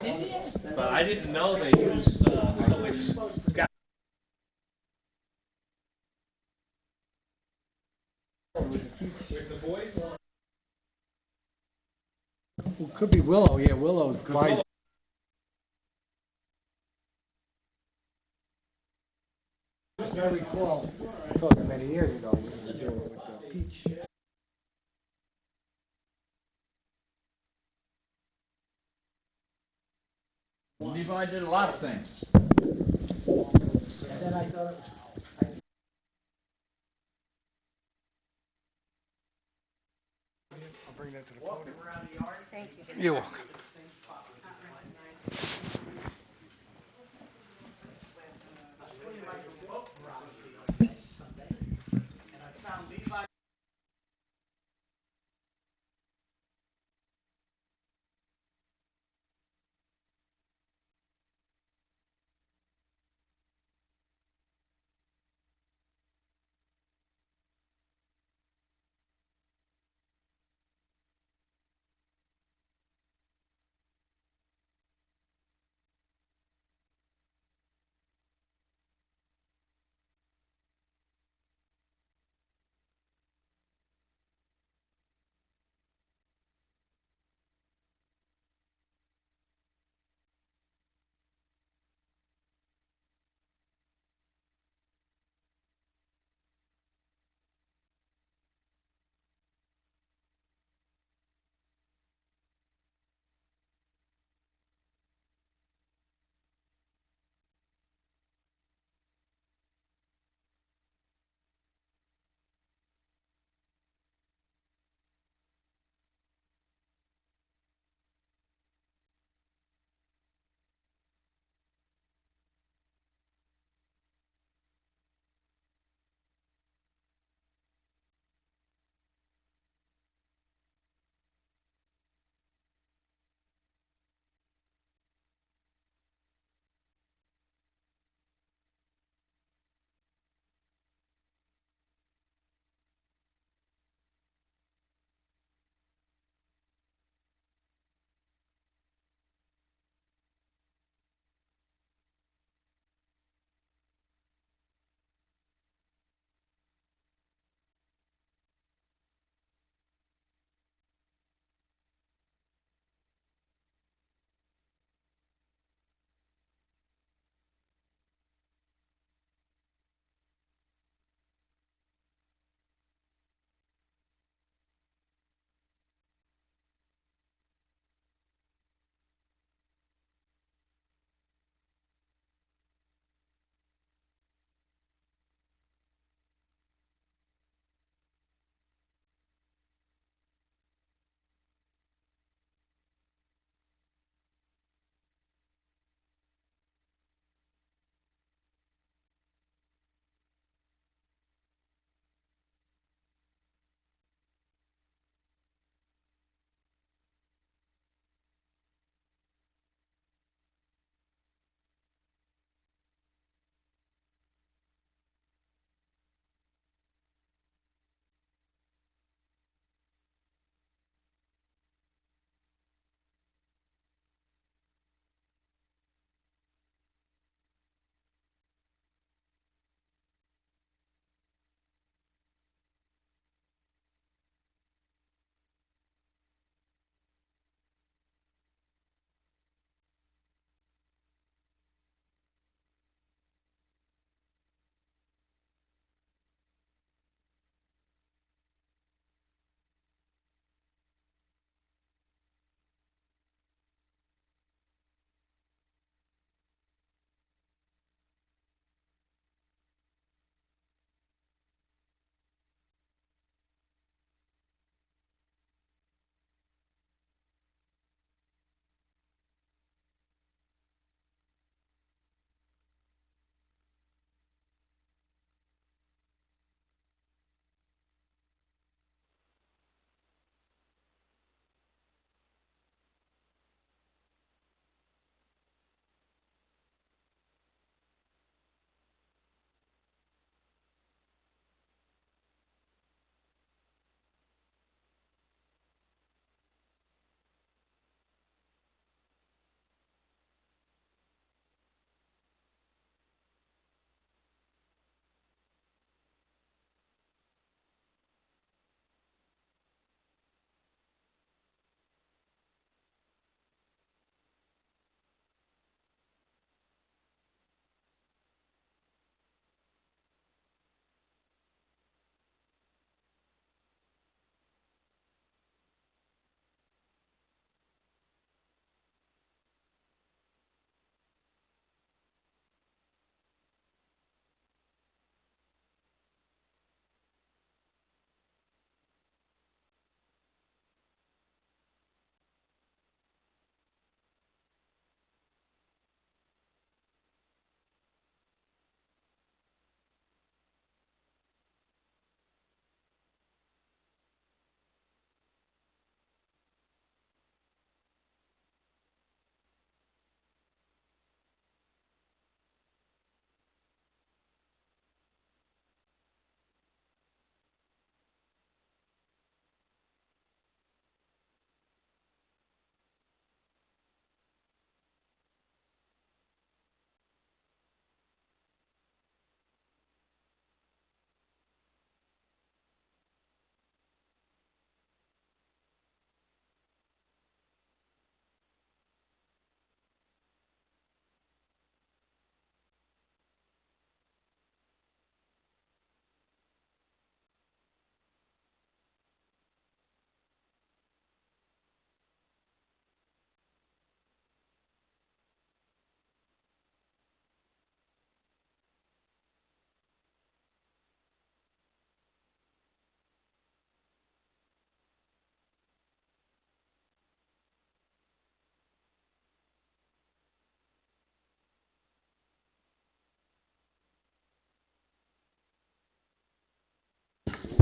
But I didn't know they used so it's got. With the boys? Well, could be Willow, yeah, Willow's quite. I recall talking many years ago, we were doing it with the peach. Levi did a lot of things. And then I thought, I'll bring that to the podium. Thank you. You're welcome.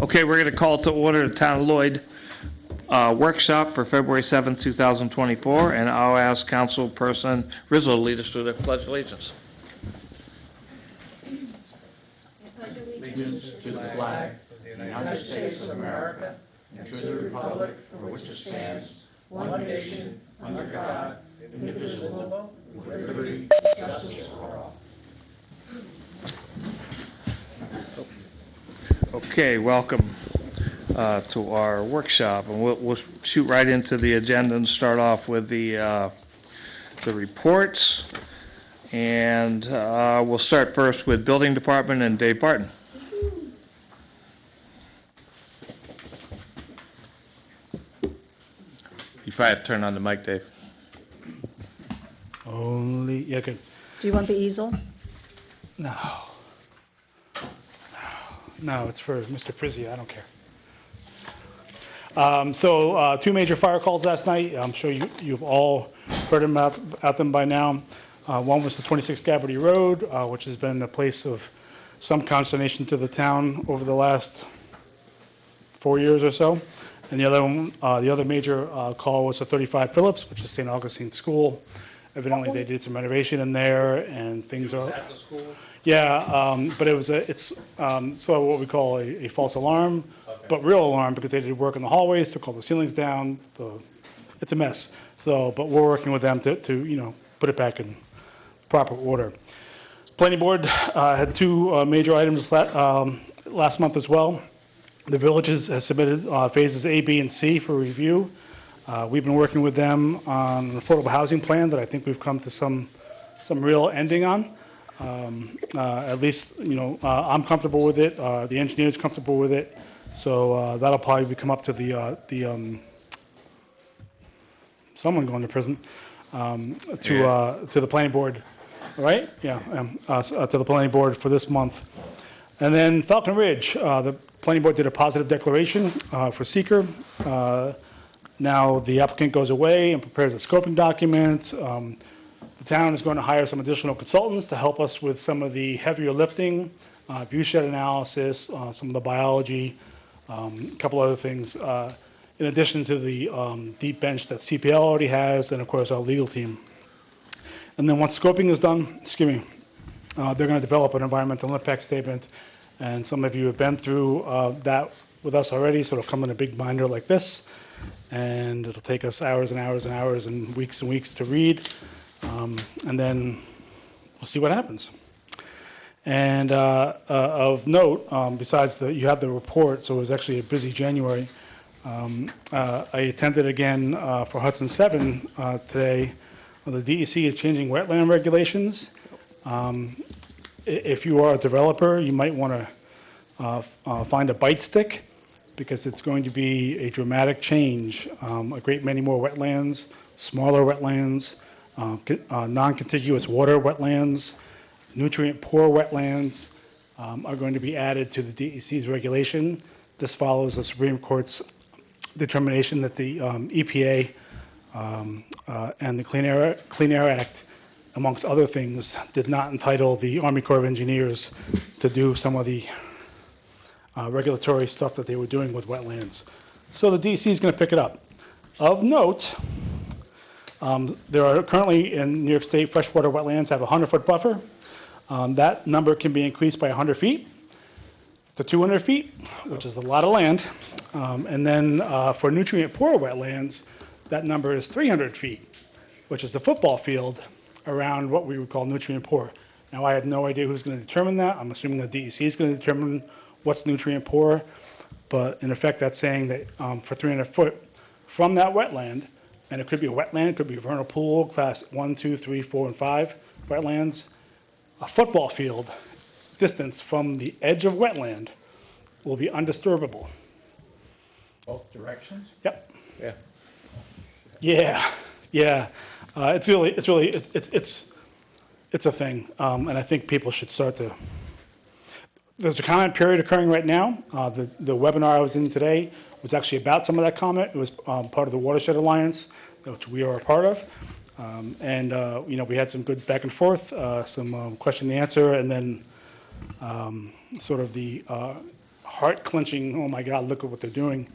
Okay, we're going to call to order the Town of Lloyd workshop for February 7th, 2024, and I'll ask Councilperson Rizzo to lead us through the Pledge of Allegiance. Allegiance to the flag of the United States of America and to the republic for which it stands, one nation, under God, indivisible, with liberty and justice for all. Okay, welcome to our workshop, and we'll shoot right into the agenda and start off with the reports. And we'll start first with Building Department and Dave Barton. You probably have to turn on the mic, Dave. Yeah, good. Do you want the easel? No. No, it's for Mr. Prizzi, I don't care. Two major fire calls last night. I'm sure you've all heard about them by now. One was the 26 Gabarty Road, which has been a place of some consternation to the town over the last 4 years or so. And the other one, the other major call was the 35 Phillips, which is St. Augustine School. Evidently, they did some renovation in there, and things are. At the school? Yeah, but it's so what we call a false alarm, but real alarm because they did work in the hallways, took all the ceilings down. It's a mess. So, but we're working with them to put it back in proper order. Planning board had two major items last month as well. The villages has submitted phases A, B, and C for review. We've been working with them on an affordable housing plan that I think we've come to some real ending on. At least, I'm comfortable with it. The engineer's comfortable with it. So that'll probably come up to the someone going to prison to the planning board, right? Yeah, to the planning board for this month. And then Falcon Ridge, the planning board did a positive declaration for seeker. Now the applicant goes away and prepares a scoping document. The town is going to hire some additional consultants to help us with some of the heavier lifting, view shed analysis, some of the biology, a couple other things, in addition to the deep bench that CPL already has, and of course our legal team. And then once scoping is done, they're going to develop an environmental impact statement. And some of you have been through that with us already, so it'll come in a big binder like this. And it'll take us hours and hours and hours and weeks to read. And then we'll see what happens. And of note, besides you have the report, so it was actually a busy January. I attended again for Hudson 7 today. The DEC is changing wetland regulations. If you are a developer, you might want to find a bite stick because it's going to be a dramatic change. A great many more wetlands, smaller wetlands, non-contiguous water wetlands, nutrient-poor wetlands are going to be added to the DEC's regulation. This follows the Supreme Court's determination that the EPA and the Clean Air Act, amongst other things, did not entitle the Army Corps of Engineers to do some of the regulatory stuff that they were doing with wetlands. So the DEC is going to pick it up. Of note, there are currently in New York State freshwater wetlands have a 100-foot buffer. That number can be increased by 100 feet to 200 feet, which is a lot of land. And then for nutrient-poor wetlands, that number is 300 feet, which is the football field around what we would call nutrient-poor. Now, I have no idea who's going to determine that. I'm assuming the DEC is going to determine what's nutrient-poor. But in effect, that's saying that for 300 foot from that wetland, and it could be a wetland, it could be a vernal pool, class 1, 2, 3, 4, and 5 wetlands, a football field distance from the edge of wetland will be undisturbable. Both directions? Yep. Yeah. Yeah. It's a thing, and I think people should start to. There's a comment period occurring right now. The webinar I was in today was actually about some of that comment. It was part of the Watershed Alliance, which we are a part of, we had some good back and forth, some question and answer, and then sort of the heart-clenching, oh my God, look at what they're doing.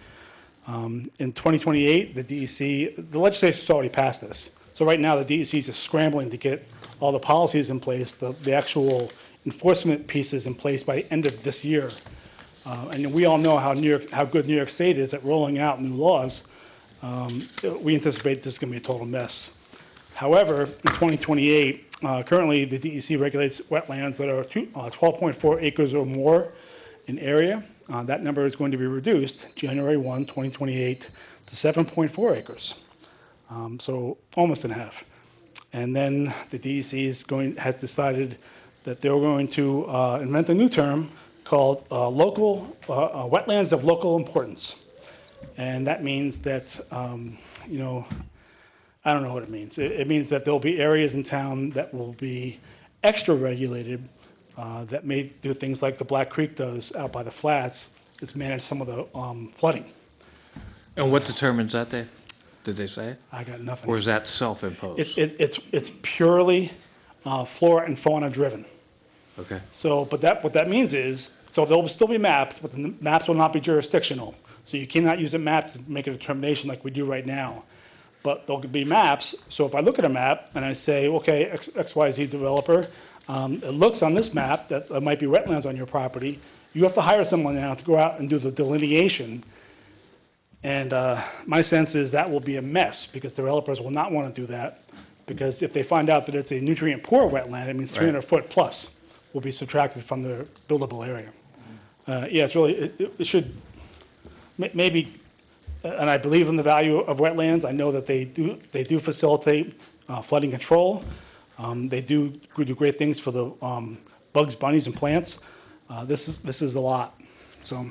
In 2028, the DEC, the legislature's already passed this. So right now, the DEC is just scrambling to get all the policies in place, the actual enforcement pieces in place by the end of this year. And we all know how good New York State is at rolling out new laws. We anticipate this is going to be a total mess. However, in 2028, currently the DEC regulates wetlands that are 12.4 acres or more in area. That number is going to be reduced January 1, 2028 to 7.4 acres. So almost in half. And then the DEC has decided that they're going to invent a new term called wetlands of local importance. And that means that, you know, I don't know what it means. It means that there'll be areas in town that will be extra regulated that may do things like the Black Creek does out by the flats. It's managed some of the flooding. And what determines that, Dave? Did they say? I got nothing. Or is that self-imposed? It's purely flora and fauna driven. Okay. So, but what that means is, so there will still be maps, but the maps will not be jurisdictional. So you cannot use a map to make a determination like we do right now. But there'll be maps. So if I look at a map and I say, okay, XYZ developer, it looks on this map that there might be wetlands on your property. You have to hire someone now to go out and do the delineation. And my sense is that will be a mess because developers will not want to do that. Because if they find out that it's a nutrient poor wetland, it means 300 foot plus will be subtracted from the buildable area. Yeah, it's really, it should, maybe, and I believe in the value of wetlands. I know that they do facilitate flooding control. They do great things for the bugs, bunnies, and plants. This is a lot. So,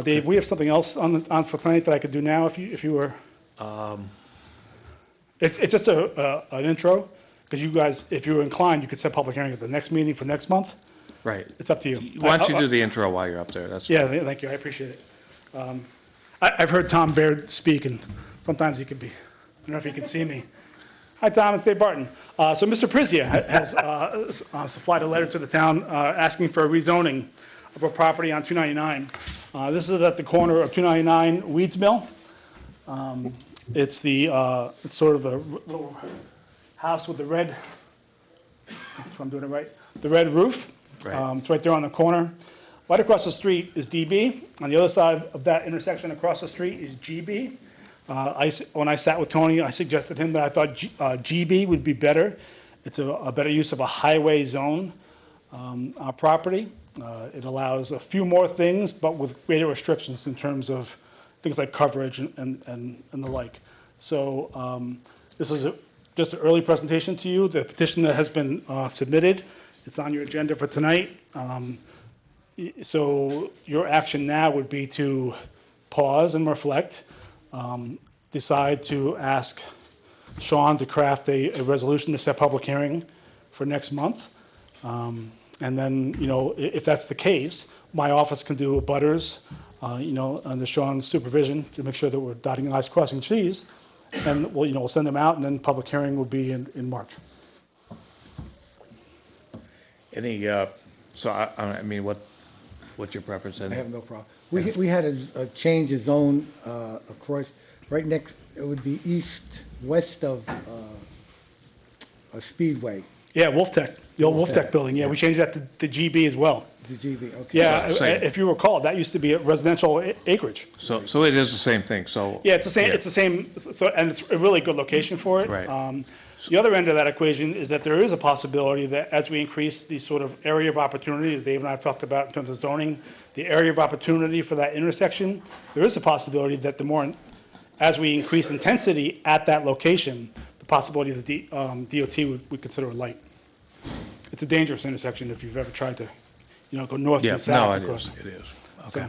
Dave, we have something else on for tonight that I could do now if you were. It's just an intro because you guys, if you were inclined, you could set public hearing at the next meeting for next month. Right. It's up to you. Why don't you do the intro while you're up there? That's Yeah, thank you. I appreciate it. I've heard Tom Baird speak, and sometimes he could be, I don't know if he can see me. Hi, Tom, it's Dave Barton. So Mr. Prizia has supplied a letter to the town asking for a rezoning of a property on 299. This is at the corner of 299 Weeds Mill. It's sort of the little house with the red, if I'm doing it right, the red roof. Right. It's right there on the corner. Right across the street is DB. On the other side of that intersection across the street is GB. When I sat with Tony, I suggested to him that I thought GB would be better. It's a better use of a highway zone property. It allows a few more things, but with greater restrictions in terms of things like coverage and the like. So this is just an early presentation to you. The petition that has been submitted, it's on your agenda for tonight. So your action now would be to pause and reflect, decide to ask Sean to craft a resolution to set public hearing for next month. And then, you know, if that's the case, my office can do a butters, you know, under Sean's supervision to make sure that we're dotting I's, crossing T's. And we'll send them out, and then public hearing will be in March. Any, so I mean, what's your preference? I have no problem. We had a change of zone across, right next, it would be west of a Speedway, Yeah, Wolf Tech, the old Wolf Tech building. Yeah, we changed that to GB as well. the GB, okay. Yeah, Same. if you recall, that used to be a residential acreage. So it is the same thing, so. Yeah, it's the same, so, and it's a really good location for it. Right. The other end of that equation is that there is a possibility that as we increase the sort of area of opportunity that Dave and I have talked about in terms of zoning, the area of opportunity for that intersection, there is a possibility that as we increase intensity at that location, the possibility that the DOT would consider a light. It's a dangerous intersection if you've ever tried to, go north Yeah, and south no, across. it is. So- Okay.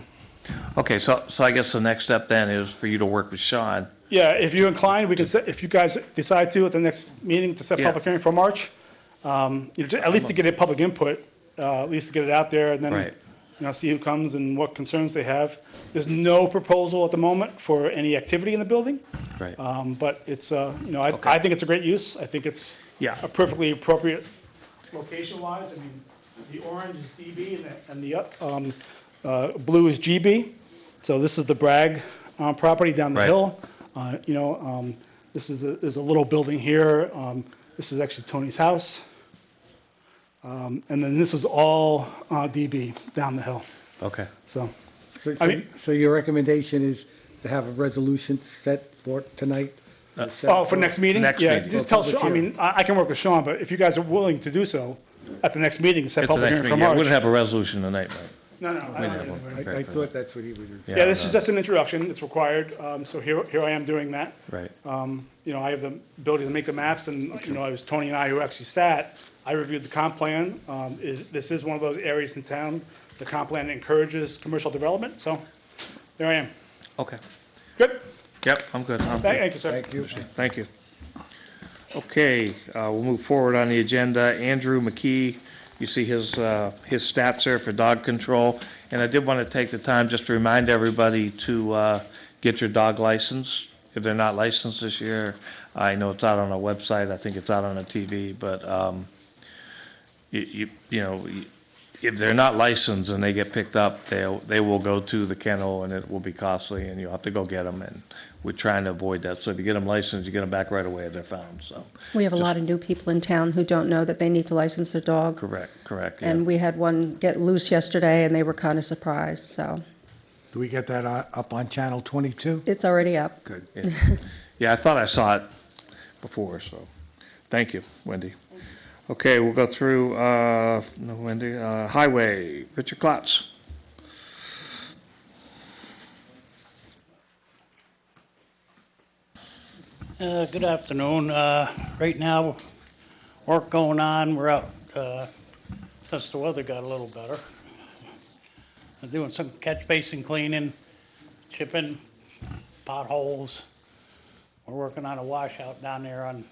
Okay, so I guess the next step then is for you to work with Sean. Yeah, if you're inclined, we can set, if you guys decide to, at the next meeting, to set Yeah. public hearing for March, at least to get a public input, at least to get it out there, and then, Right. see who comes and what concerns they have. There's no proposal at the moment for any activity in the building, Right. but it's, Okay. I think it's a great use. I think it's Yeah. a perfectly appropriate location-wise. I mean, the orange is DB, and blue is GB. So this is the Bragg property down the Right. hill. This is there's a little building here. This is actually Tony's house. And then this is all DB down the hill. Okay. So, So your recommendation is to have a resolution set for tonight? for next meeting? Next Yeah, meeting. just tell Public Sean, I mean, I can work with Sean, but if you guys are willing to do so, at the next meeting, set It's the public next hearing for meeting. Yeah, we March. wouldn't have a resolution tonight, Mike. No, no, I don't have need one. it. I thought that's what he was referring. Yeah, this is just an introduction, it's required, so here I am doing that. Right. I have the ability to make the maps, and, it was Tony and I who actually sat. I reviewed the comp plan. This is one of those areas in town, the comp plan encourages commercial development, so there I am. Okay. Good? Yep, I'm good. I'm good. Thank you, sir. Thank you. Thank you. Okay, we'll move forward on the agenda. Andrew McKee, you see his stats there for dog control. And I did want to take the time just to remind everybody to get your dog license. If they're not licensed this year, I know it's out on our website, I think it's out on the TV, but if they're not licensed and they get picked up, they will go to the kennel and it will be costly and you'll have to go get them. And we're trying to avoid that. So if you get them licensed, you get them back right away if they're found, so. We have a lot of new people in town who don't know that they need to license their dog. Correct, yeah. And we had one get loose yesterday, and they were kind of surprised, so Do we get that up on channel 22? it's already up. Good. Yeah, I thought I saw it before, so, thank you, Wendy. Okay, we'll go through, Highway, Richard Klotz. Good afternoon. Right now, work going on. We're out, since the weather got a little better. I'm doing some catch basin cleaning, chipping potholes. We're working on a washout down there on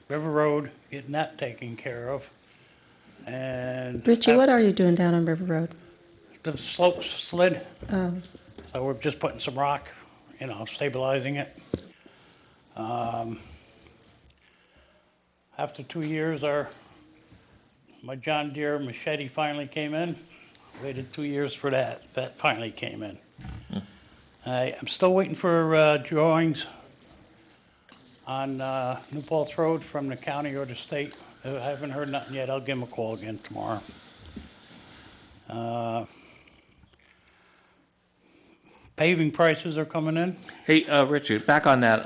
River Road, getting that taken care of. And Richie, what are you doing down on River Road? the slope slid, Oh, so we're just putting some rock, stabilizing it. After 2 years, my John Deere machete finally came in. Waited 2 years for that. That finally came in. I'm still waiting for drawings on New Paltz Road from the county or the state. I haven't heard nothing yet. I'll give them a call again tomorrow. Paving prices are coming in. Hey, Richard, back on that,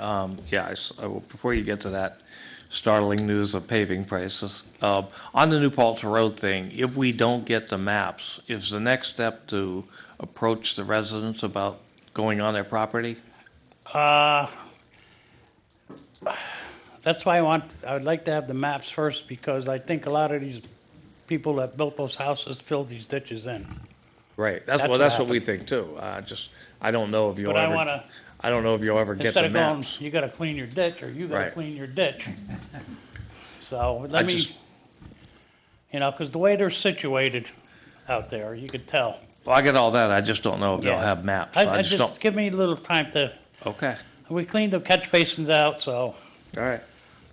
before you get to that startling news of paving prices, on the New Paltz Road thing, if we don't get the maps, is the next step to approach the residents about going on their property? That's why I would like to have the maps first, because I think a lot of these people that built those houses filled these ditches in. Right, That's what that's what we happened. think too. I don't know if you'll But I ever, wanna, I don't know if you'll ever get instead the of going, maps. you gotta clean your ditch, or you gotta Right. clean your ditch. So, I let me, just- because the way they're situated out there, you could tell. Well, I get all that, I just don't know if they'll Yeah. have maps. I just don't, Give me a little time to, okay, we cleaned the catch basins out, so all right.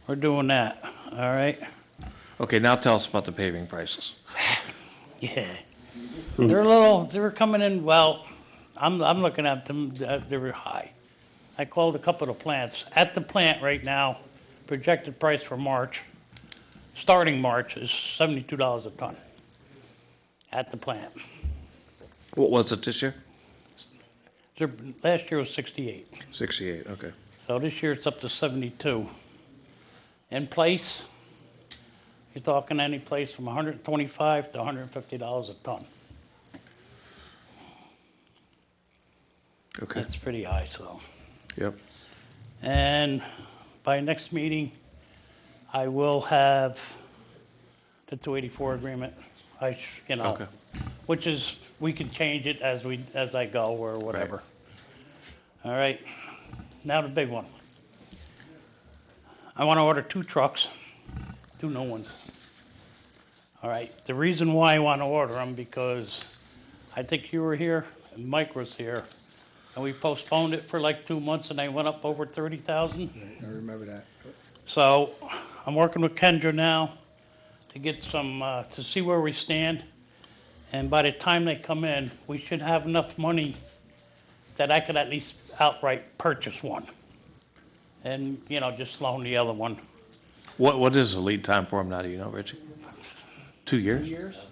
we're doing that, all right? Okay, now tell us about the paving prices. Yeah. They're coming in, well, I'm looking at them, they're high. I called a couple of plants. At the plant right now, projected price for March, starting March, is $72 a ton. At the plant. What was it this year? Last year was 68. 68, okay. So this year it's up to 72. In place, you're talking any place from $125 to $150 a ton. Okay, That's pretty high, so. yep, And by next meeting, I will have the 284 agreement. Okay. Which is, we can change it as I go or whatever. All right, now the big one. I want to order 2 trucks, 2 new ones. All right, the reason why I want to order them, because I think you were here and Mike was here, and we postponed it for like 2 months and they went up over 30,000. I remember that. So I'm working with Kendra now to get some, to see where we stand. And by the time they come in, we should have enough money that I could at least outright purchase one. And, you know, just loan the other one. What is the lead time for them now, do you know, Richie? 2 years? 2 years?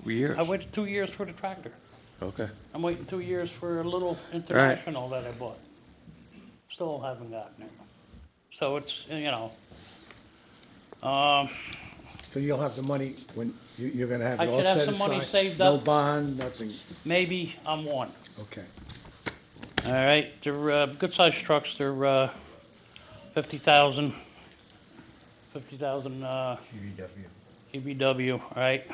3 years? I waited 2 years for the tractor. Okay. I'm waiting 2 years for a little international that I bought. Still haven't gotten it. So it's, you know, So you'll have the money when you're gonna have I it all should have set some money aside? saved No up. bond, nothing, maybe I'm one. okay. All right, they're good-sized trucks. They're 50,000 EBW, all right?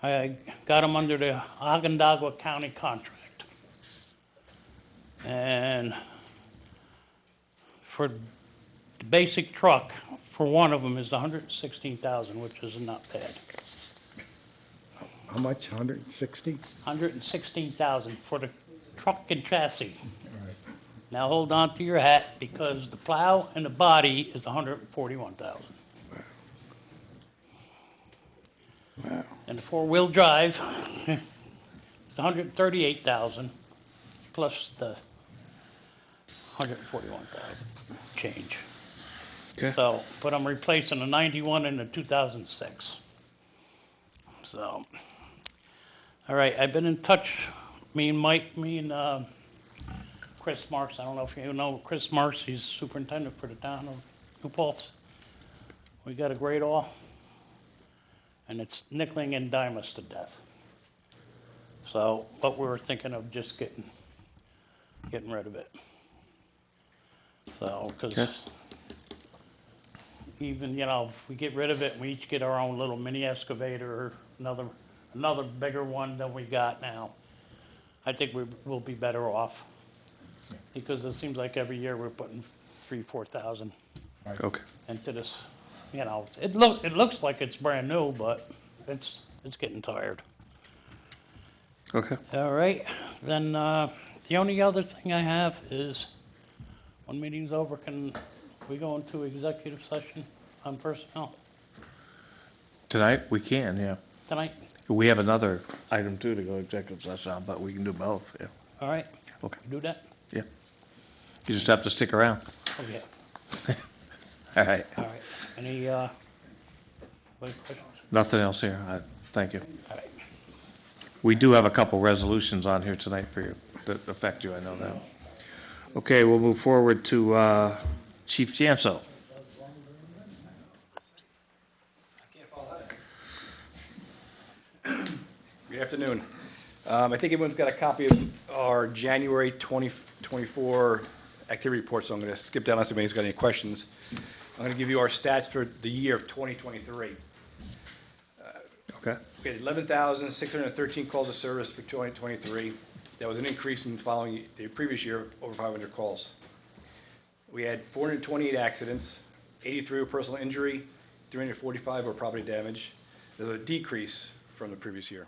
I got them under the Onondaga County contract. And for the basic truck, for one of them is 116,000, which is not bad. How much, 160? 116,000 for the truck and chassis. Now hold on to your hat, because the plow and the body is 141,000. Wow. And the four-wheel drive is 138,000 plus the 141,000 change. Okay. So, but I'm replacing a 91 and a 2006. So, all right, I've been in touch, me and Chris Marks. I don't know if you know Chris Marks, he's superintendent for the town of New Paltz. We got a grade all, and it's nickeling and diming us to death. So, but we were thinking of just getting rid of it. So, because Okay. even, you know, if we get rid of it, we each get our own little mini excavator or another bigger one than we got now, I think we'll be better off. Because it seems like every year we're putting 3,000-4,000 Okay. into this, you know, it looks like it's brand new, but it's getting tired. Okay. All right, then, the only other thing I have is, when meeting's over, can we go into executive session on personnel Tonight, we can, yeah. tonight? We have another item too to go executive session on, but we can do both, yeah. All right, Okay, do that? yeah. You just have to stick around. Oh, yeah, All right. all right. Any questions? Nothing else here. Thank you. All right. We do have a couple resolutions on here tonight for you, that affect you, I know that. Okay, we'll move forward to Chief Janso. Good afternoon. I think everyone's got a copy of our January 2024 activity report, so I'm going to skip down unless anybody's got any questions. I'm going to give you our stats for the year of 2023. Okay. We had 11,613 calls of service for 2023. That was an increase in following the previous year of over 500 calls. We had 428 accidents, 83 were personal injury, 345 were property damage. There's a decrease from the previous year.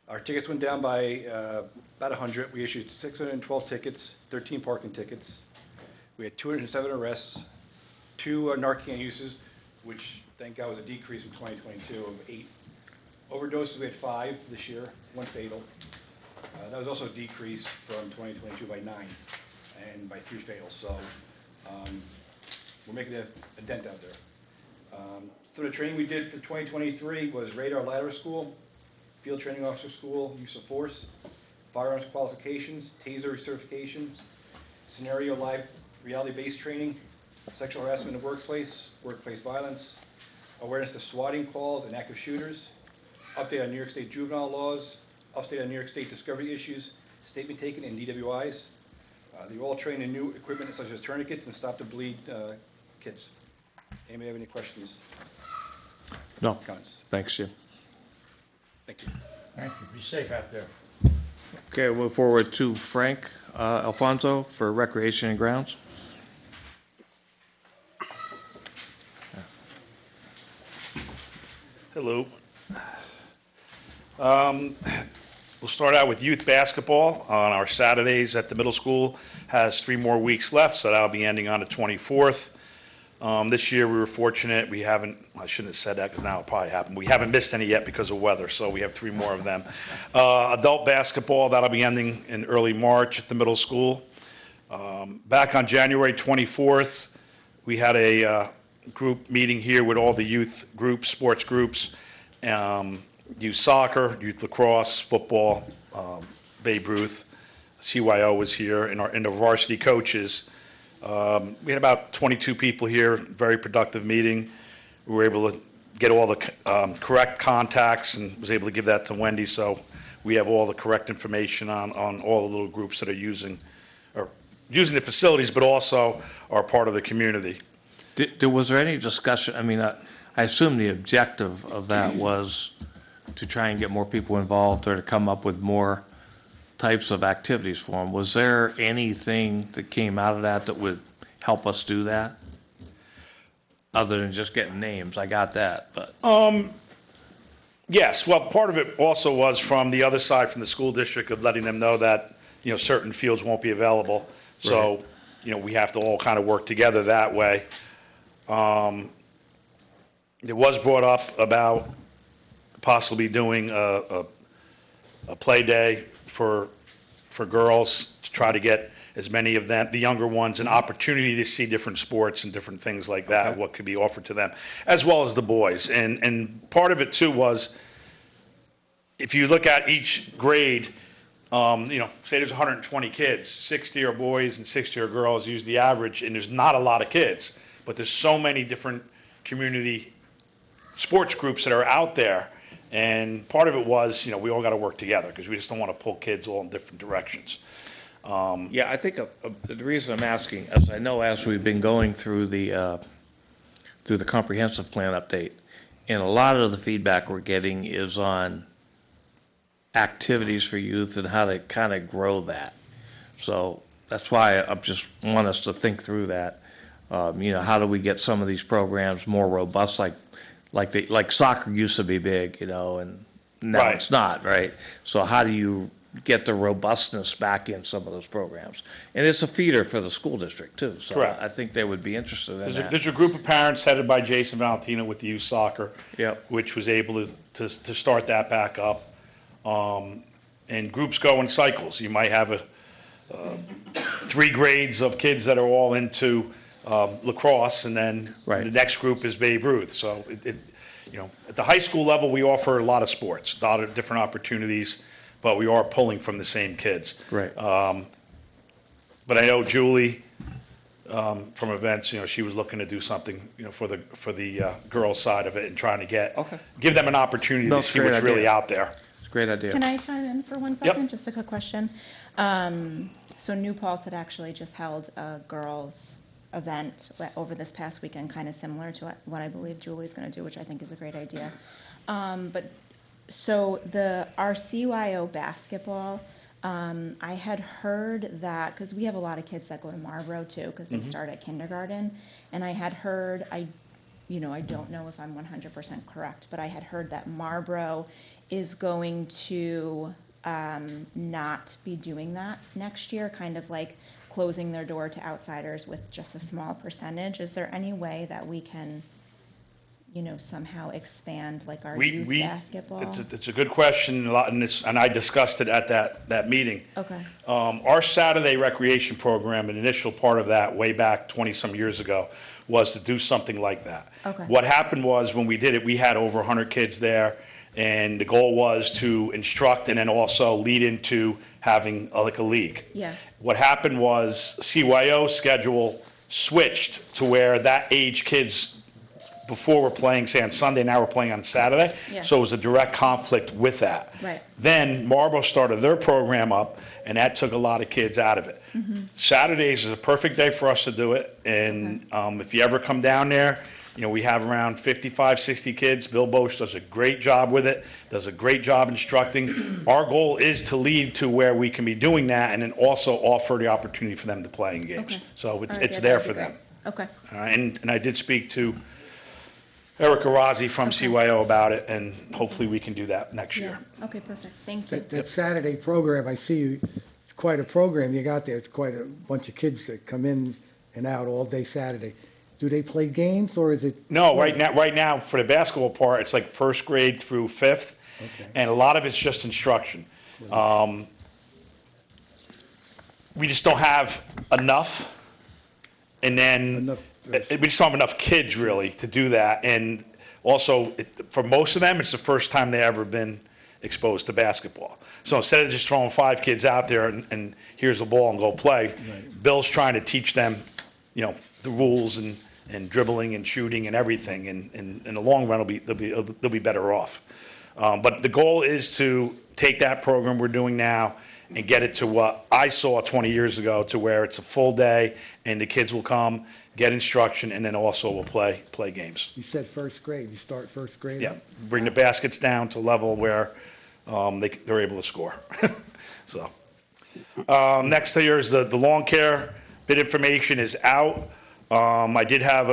Our tickets went down by about 100. We issued 612 tickets, 13 parking tickets. We had 207 arrests, 2 Narcan uses, which thank God was a decrease from 2022 of 8. Overdoses, we had 5 this year, 1 fatal. That was also a decrease from 2022 by 9 and by 3 fatals. So we're making a dent out there. So the training we did for 2023 was radar ladder school, field training officer school, use of force, firearms qualifications, taser certifications, scenario live reality-based training, sexual harassment in the workplace, workplace violence, awareness of swatting calls and active shooters, update on New York State juvenile laws, update on New York State discovery issues, statement taken in DWIs. They're all trained in new equipment such as tourniquets and stop the bleed kits. Anybody have any questions? No, Comments? thanks, Jim. Thank you. Thank you. Be safe out there. Okay, we'll move forward to Frank Alfonso for Recreation and Grounds. Hello. We'll start out with youth basketball on our Saturdays at the middle school. Has 3 more weeks left, so that'll be ending on the 24th. This year, we were fortunate, I shouldn't have said that because now it probably happened. We haven't missed any yet because of weather, so we have 3 more of them. Adult basketball, that'll be ending in early March at the middle school. Back on January 24th, we had a group meeting here with all the youth groups, sports groups, youth soccer, youth lacrosse, football, Babe Ruth, CYO was here, and the varsity coaches. We had about 22 people here, very productive meeting. We were able to get all the correct contacts and was able to give that to Wendy, so we have all the correct information on all the little groups that are using the facilities, but also are part of the community. Was there any discussion, I mean, I assume the objective of that was to try and get more people involved or to come up with more types of activities for them. Was there anything that came out of that that would help us do that? Other than just getting names, I got that, but. Yes, well, part of it also was from the other side, from the school district, of letting them know that, certain fields won't be available. So, we have to all kind of work together that way. It was brought up about possibly doing a play day for girls to try to get as many of them, the younger ones, an opportunity to see different sports and different things like that, Okay. what could be offered to them, as well as the boys. And part of it too was, if you look at each grade, say there's 120 kids, 60 are boys and 60 are girls, use the average, and there's not a lot of kids, but there's so many different community sports groups that are out there. And part of it was, we all got to work together because we just don't want to pull kids all in different directions. Yeah, I think the reason I'm asking is I know as we've been going through the comprehensive plan update, and a lot of the feedback we're getting is on activities for youth and how to kind of grow that. So that's why I just want us to think through that. How do we get some of these programs more robust, like soccer used to be big, and now Right. it's not, right? So how do you get the robustness back in some of those programs? And it's a feeder for the school district too, so Correct. I think they would be interested in that. There's a group of parents headed by Jason Valentino with the youth soccer, Yep. which was able to start that back up. And groups go in cycles. You might have 3 grades of kids that are all into lacrosse, and then Right. the next group is Babe Ruth. So at the high school level, we offer a lot of sports, a lot of different opportunities, but we are pulling from the same kids. Right. But I know Julie from events, she was looking to do something, for the girls' side of it and trying to Okay. give them an opportunity No, to it's a see great what's really idea. out there. It's a great idea. Can I chime in for 1 Yep. second? Just a quick question. So New Paltz had actually just held a girls' event over this past weekend, kind of similar to what I believe Julie's going to do, which I think is a great idea. So our CYO basketball, I had heard that, because we have a lot of kids that go to Marlboro too, because they start at kindergarten, and I had heard, I don't know if I'm 100% correct, but I had heard that Marlboro is going to not be doing that next year, kind of like closing their door to outsiders with just a small percentage. Is there any way that we can, somehow expand like our youth basketball? It's a good question, and I discussed it at that meeting. Okay. Our Saturday recreation program, an initial part of that way back 20-some years ago, was to do something like that. Okay. What happened was, when we did it, we had over 100 kids there, and the goal was to instruct and then also lead into having a league. Yeah. What happened was CYO schedule switched to where that age kids before were playing, say, on Sunday, now we're playing on Saturday. Yeah. So it was a direct conflict with that. Right. Then Marlboro started their program up, and that took a lot of kids out of it. Saturdays is a perfect day for us to do it, and if you ever come down there, we have around 55, 60 kids. Bill Bosch does a great job with it, does a great job instructing. Our goal is to lead to where we can be doing that and then also offer the opportunity for them to play in games. Okay. So All right, it's yeah, there that'd for be them. great. Okay. All right, and I did speak to Erica Rossi from CYO about it, and hopefully we can do that next year. Yeah. Okay, perfect. Thank you. That Saturday program, I see you, it's quite a program you got there. It's quite a bunch of kids that come in and out all day Saturday. Do they play games or is it? No, right now, for the basketball part, it's like first grade through fifth. Okay. And a lot of it's just instruction. We just don't have enough. And then, Enough, we just don't have enough kids really to do that. And also, for most of them, it's the first time they ever been exposed to basketball. So instead of just throwing 5 kids out there and here's the ball and go play, Bill's trying to teach them, the rules and dribbling and shooting and everything. And in the long run, they'll be better off. But the goal is to take that program we're doing now and get it to what I saw 20 years ago, to where it's a full day and the kids will come, get instruction, and then also will play games. You said first grade, you start first grade? Yeah, bring the baskets down to a level where they're able to score. So, next here is the lawn care. Bid information is out. I did have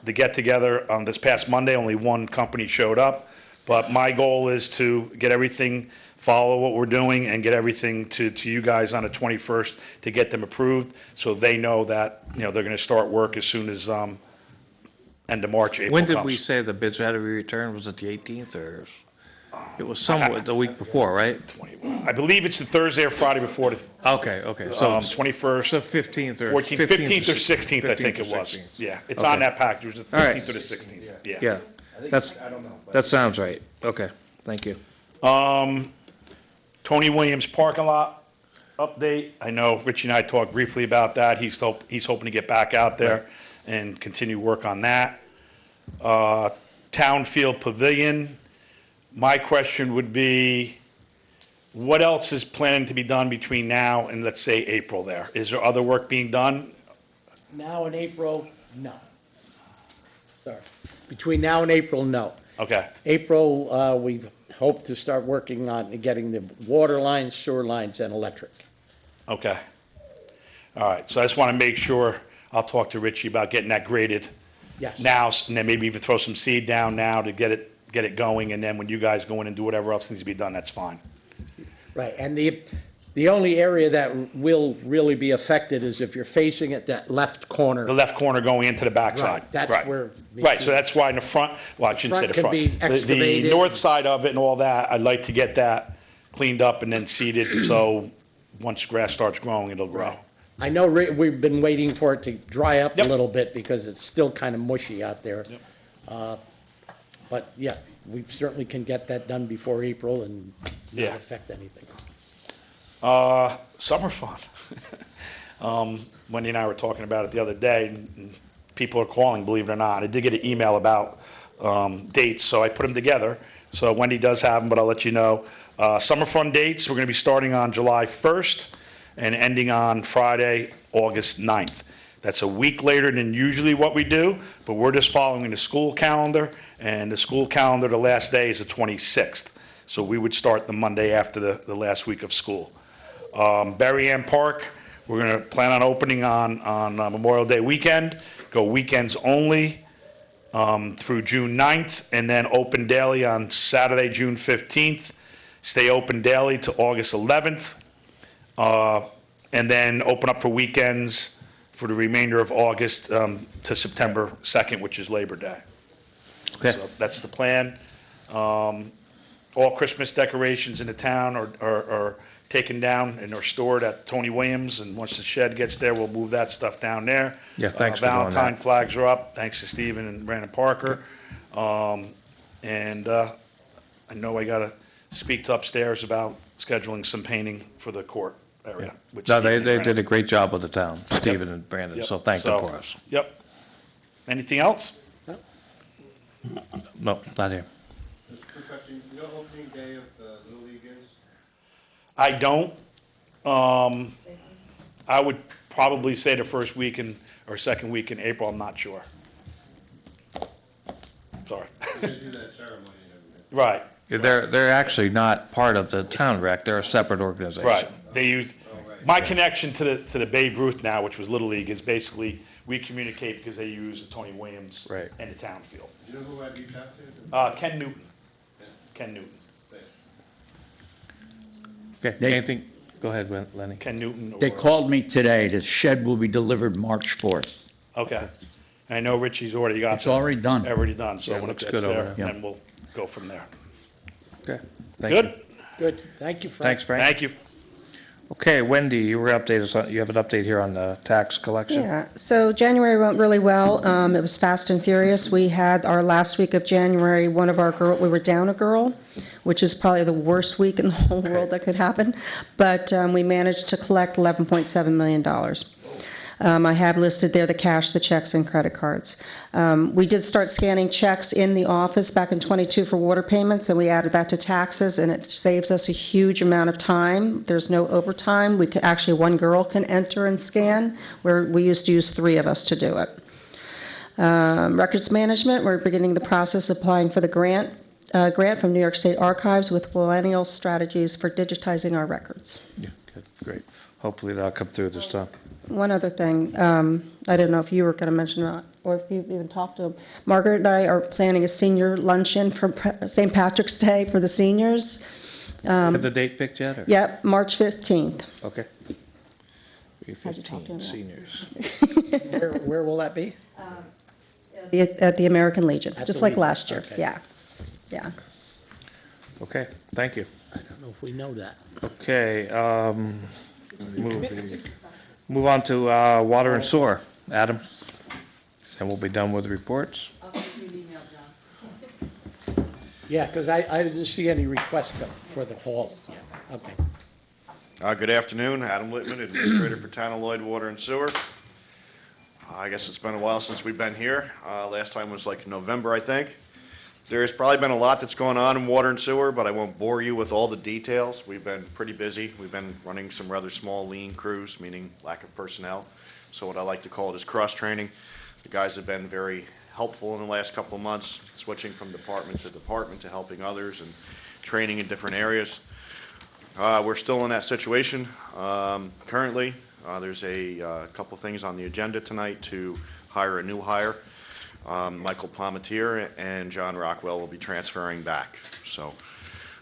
the get-together on this past Monday. Only one company showed up. But my goal is to get everything, follow what we're doing, and get everything to you guys on the 21st to get them approved, so they know that, they're going to start work as soon as end of March, April When comes. did we say the bids had to be returned? Was it the 18th or? It was somewhat the week before, right? I believe it's the Thursday or Friday before the Okay, so 21st. so 15th or 14th, 15th or 16th, I 15th think or it was. 16th. Yeah, it's Okay. on that package. It was the All right. 15th or the 16th. Yeah, that sounds right. Okay, thank you. Tony Williams parking lot update. I know Richie and I talked briefly about that. He's hoping to get back out there and continue work on that. Townfield Pavilion. My question would be, what else is planning to be done between now and, let's say, April there? Is there other work being done? Now in April, no. Sorry. Between now and April, no. Okay, April, we hope to start working on getting the water lines, sewer lines, and electric. okay. All right, so I just want to make sure, I'll talk to Richie about getting that graded Yes. now, and then maybe even throw some seed down now to get it going, and then when you guys go in and do whatever else needs to be done, that's fine. Right, and the only area that will really be affected is if you're facing it, that left corner. The left corner going into the backside. Right, that's where- Right, so that's why in the front, well, I shouldn't say the Front front. can be The excavated. north side of it and all that, I'd like to get that cleaned up and then seeded, so once grass starts growing, it'll grow. I know we've been waiting for it to dry up a Yep. little bit because it's still kind of mushy out there. Yep. But yeah, we certainly can get that done before April and Yeah. not affect anything. Summer fun. Wendy and I were talking about it the other day, and people are calling, believe it or not. I did get an email about dates, so I put them together. So Wendy does have them, but I'll let you know. Summer fun dates, we're going to be starting on July 1st and ending on Friday, August 9th. That's a week later than usually what we do, but we're just following the school calendar, and the school calendar, the last day is the 26th. So we would start the Monday after the last week of school. Berry Ann Park, we're going to plan on opening on Memorial Day weekend, go weekends only through June 9th, and then open daily on Saturday, June 15th, stay open daily to August 11th, and then open up for weekends for the remainder of August to September 2nd, which is Labor Day. Okay. So that's the plan. All Christmas decorations in the town are taken down and are stored at Tony Williams, and once the shed gets there, we'll move that stuff down there. Yeah, thanks for doing that. Valentine flags are up, thanks to Stephen and Brandon Parker. And I know I gotta speak to upstairs about scheduling some painting for the court area. with No, Stephen they and Brandon. did a great job with the town, Stephen and Brandon, Yep. so thank them for us. Yep. Anything else? No, not here. Just a quick question, you know opening day of the Little League is? I don't. I would probably say the first week or second week in April, I'm not sure. Sorry. You're gonna do that ceremony and everything. Right, They're actually not part of the town rec, they're a separate organization. right. They use, my connection to the Babe Ruth now, which was Little League, is basically, we communicate because they use the Tony Williams Right. and the town field. Do you know who I'd reach out to? Ken Newton. Ken Newton. Thanks. Okay, anything, go ahead, Lenny. Ken Newton. They or- called me today, the shed will be delivered March 4th. Okay. And I know Richie's already got. It's already done. Already done, so Yeah, it when it looks gets good over there, there. then we'll go from there. Okay, thank you. Good? Good, thank you, Frank. Thanks, Frank. Thank you. Okay, Wendy, you were updated us on, you have an update here on the tax collection? Yeah, so January went really well. It was fast and furious. We had our last week of January, we were down a girl, which is probably the worst week in the whole world that could happen. But we managed to collect $11.7 million. I have listed there the cash, the checks, and credit cards. We did start scanning checks in the office back in '22 for water payments, and we added that to taxes, and it saves us a huge amount of time. There's no overtime. We could, actually, one girl can enter and scan, where we used to use 3 of us to do it. Records management, we're beginning the process of applying for the grant from New York State Archives with Millennial Strategies for digitizing our records. Yeah, good, great. Hopefully that'll come through this time. One other thing, I don't know if you were going to mention it or if you've even talked to them. Margaret and I are planning a senior luncheon for St. Patrick's Day for the seniors. Have the date picked yet? Or? Yep, March 15th. Okay. How'd you talk to 15 him? seniors. Where will that be? At the American Legion, At just the like Legion, last year. okay. Yeah, yeah. Okay, thank you. I don't know if we know that. Okay, move on to water and sewer. Adam? And we'll be done with reports. Yeah, because I didn't see any requests for the hall. Yeah, okay. Good afternoon, Adam Littman, Administrator for Town of Lloyd Water and Sewer. I guess it's been a while since we've been here. Last time was like November, I think. There's probably been a lot that's going on in water and sewer, but I won't bore you with all the details. We've been pretty busy. We've been running some rather small lean crews, meaning lack of personnel. So what I like to call it is cross-training. The guys have been very helpful in the last couple of months, switching from department to helping others and training in different areas. We're still in that situation currently. There's a couple things on the agenda tonight to hire a new hire. Michael Palmetier and John Rockwell will be transferring back. So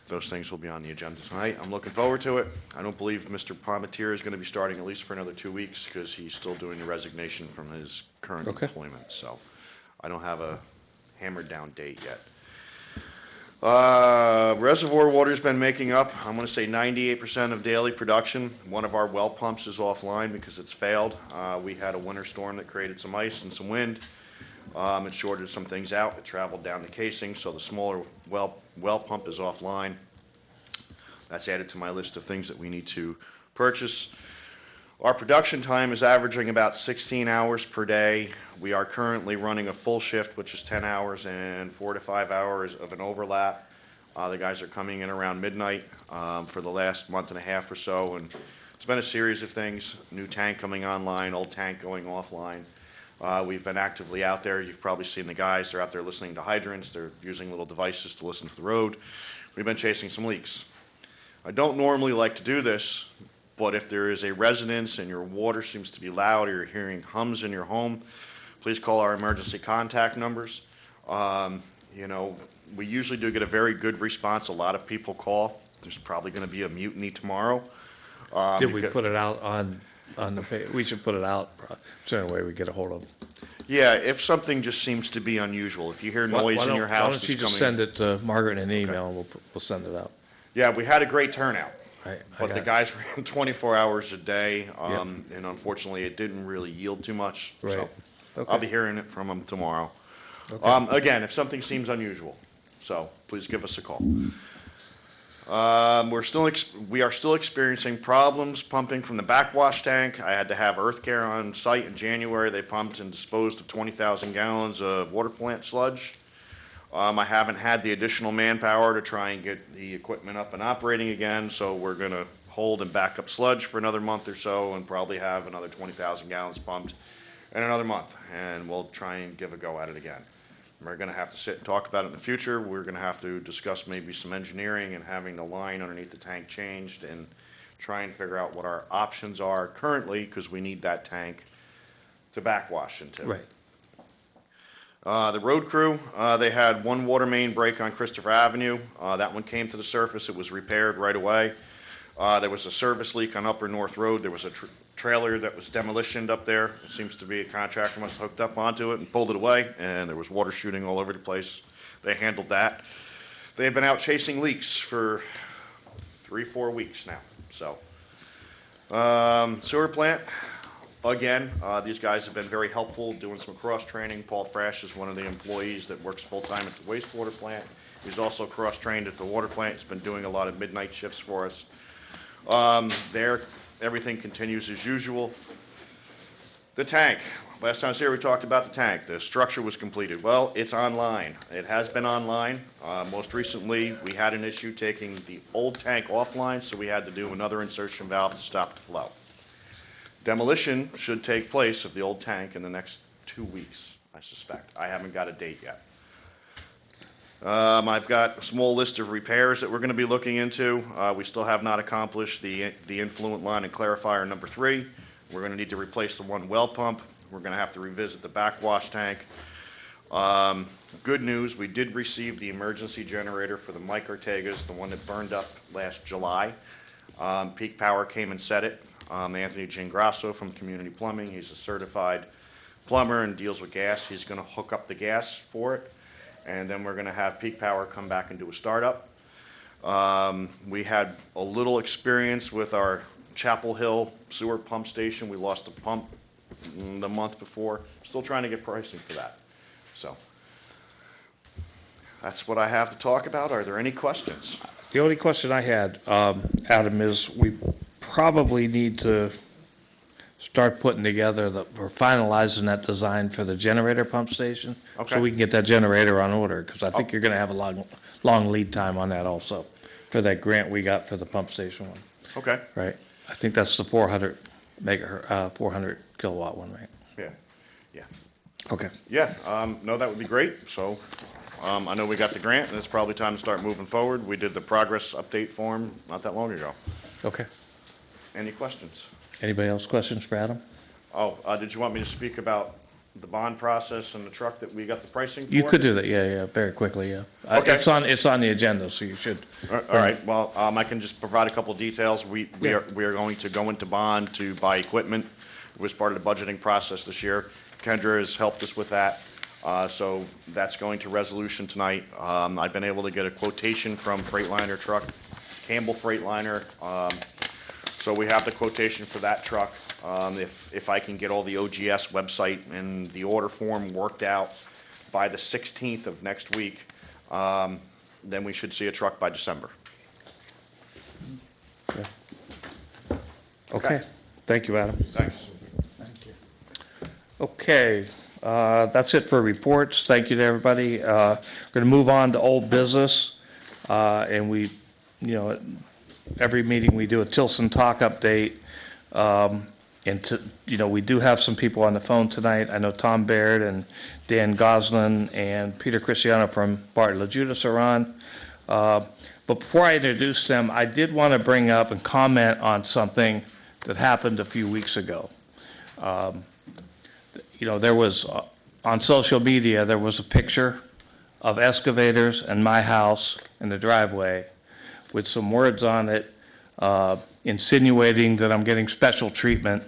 those things will be on the agenda tonight. I'm looking forward to it. I don't believe Mr. Palmetier is going to be starting at least for another 2 weeks because he's still doing the resignation from his current employment. So I don't have a hammered down date yet. Reservoir water's been making up, I'm going to say 98% of daily production. One of our well pumps is offline because it's failed. We had a winter storm that created some ice and some wind. It shorted some things out. It traveled down the casing, so the smaller well pump is offline. That's added to my list of things that we need to purchase. Our production time is averaging about 16 hours per day. We are currently running a full shift, which is 10 hours and 4 to 5 hours of an overlap. The guys are coming in around midnight for the last month and a half or so, and it's been a series of things. New tank coming online, old tank going offline. We've been actively out there. You've probably seen the guys. They're out there listening to hydrants. They're using little devices to listen to the road. We've been chasing some leaks. I don't normally like to do this, but if there is a residence and your water seems to be loud or you're hearing hums in your home, please call our emergency contact numbers. You know, we usually do get a very good response. A lot of people call. There's probably going to be a mutiny tomorrow. Did we put it out on the page? We should put it out. It's the only way we get a hold of them. Yeah, if something just seems to be unusual, if you hear noise in your house Why don't that's you just coming. send it to Margaret in an email, and we'll send it out. Yeah, we had a great turnout. I But the got it. guys ran 24 hours a day, Yep. and unfortunately, it didn't really yield too much. Right. So Okay. I'll be hearing it from them tomorrow. Okay. Again, if something seems unusual, so please give us a call. We are still experiencing problems pumping from the backwash tank. I had to have Earth Care on site in January. They pumped and disposed of 20,000 gallons of water plant sludge. I haven't had the additional manpower to try and get the equipment up and operating again, so we're going to hold and back up sludge for another month or so and probably have another 20,000 gallons pumped in another month, and we'll try and give a go at it again. We're going to have to sit and talk about it in the future. We're going to have to discuss maybe some engineering and having the line underneath the tank changed and try and figure out what our options are currently, because we need that tank to backwash into. Right. The road crew, they had one water main break on Christopher Avenue. That one came to the surface. It was repaired right away. There was a service leak on Upper North Road. There was trailer that was demolitioned up there. It seems to be a contractor must have hooked up onto it and pulled it away, and there was water shooting all over the place. They handled that. They've been out chasing leaks for 3-4 weeks now, so. Sewer plant, again, these guys have been very helpful, doing some cross-training. Paul Frash is one of the employees that works full-time at the wastewater plant. He's also cross-trained at the water plant. He's been doing a lot of midnight shifts for us. There, everything continues as usual. The tank, last time I was here, we talked about the tank. The structure was completed. Well, it's online. It has been online. Most recently, we had an issue taking the old tank offline, so we had to do another insertion valve to stop the flow. Demolition should take place of the old tank in the next 2 weeks, I suspect. I haven't got a date yet. I've got a small list of repairs that we're going to be looking into. We still have not accomplished the influent line and clarifier number 3. We're going to need to replace the one well pump. We're going to have to revisit the backwash tank. Good news, we did receive the emergency generator for the Mike Ortega's, the one that burned up last July. Peak Power came and set it. Anthony Gingrasso from Community Plumbing, he's a certified plumber and deals with gas. He's going to hook up the gas for it. And then we're going to have Peak Power come back and do a startup. We had a little experience with our Chapel Hill sewer pump station. We lost a pump the month before. Still trying to get pricing for that. So that's what I have to talk about. Are there any questions? The only question I had, Adam, is we probably need to start putting together or finalizing that design for the generator pump station. Okay. So we can get that generator on order, because I think you're gonna have a long lead time on that also, for that grant we got for the pump station one, Okay. right? I think that's the 400 kilowatt one, right? Yeah. Yeah. Okay. Yeah. No, that would be great. So I know we got the grant, and it's probably time to start moving forward. We did the progress update form not that long ago. Okay. Any questions? Anybody else questions for Adam? Oh, did you want me to speak about the bond process and the truck that we got the pricing for? You could do that, yeah, very quickly, yeah. Okay. It's on the agenda, so you should. All right, well, I can just provide a couple details. We are going to go into bond to buy equipment. It was part of the budgeting process this year. Kendra has helped us with that, so that's going to resolution tonight. I've been able to get a quotation from Freightliner truck, Campbell Freightliner. So we have the quotation for that truck. If I can get all the OGS website and the order form worked out by the 16th of next week, then we should see a truck by December. Okay, thank you, Adam. Thanks. Okay, that's it for reports. Thank you to everybody. We're going to move on to old business. And we, every meeting we do a Tilson talk update. We do have some people on the phone tonight. I know Tom Baird and Dan Goslin and Peter Cristiano from Bartlett Judas are on. But before I introduce them, I did want to bring up and comment on something that happened a few weeks ago. There was, on social media, there was a picture of excavators and my house in the driveway with some words on it insinuating that I'm getting special treatment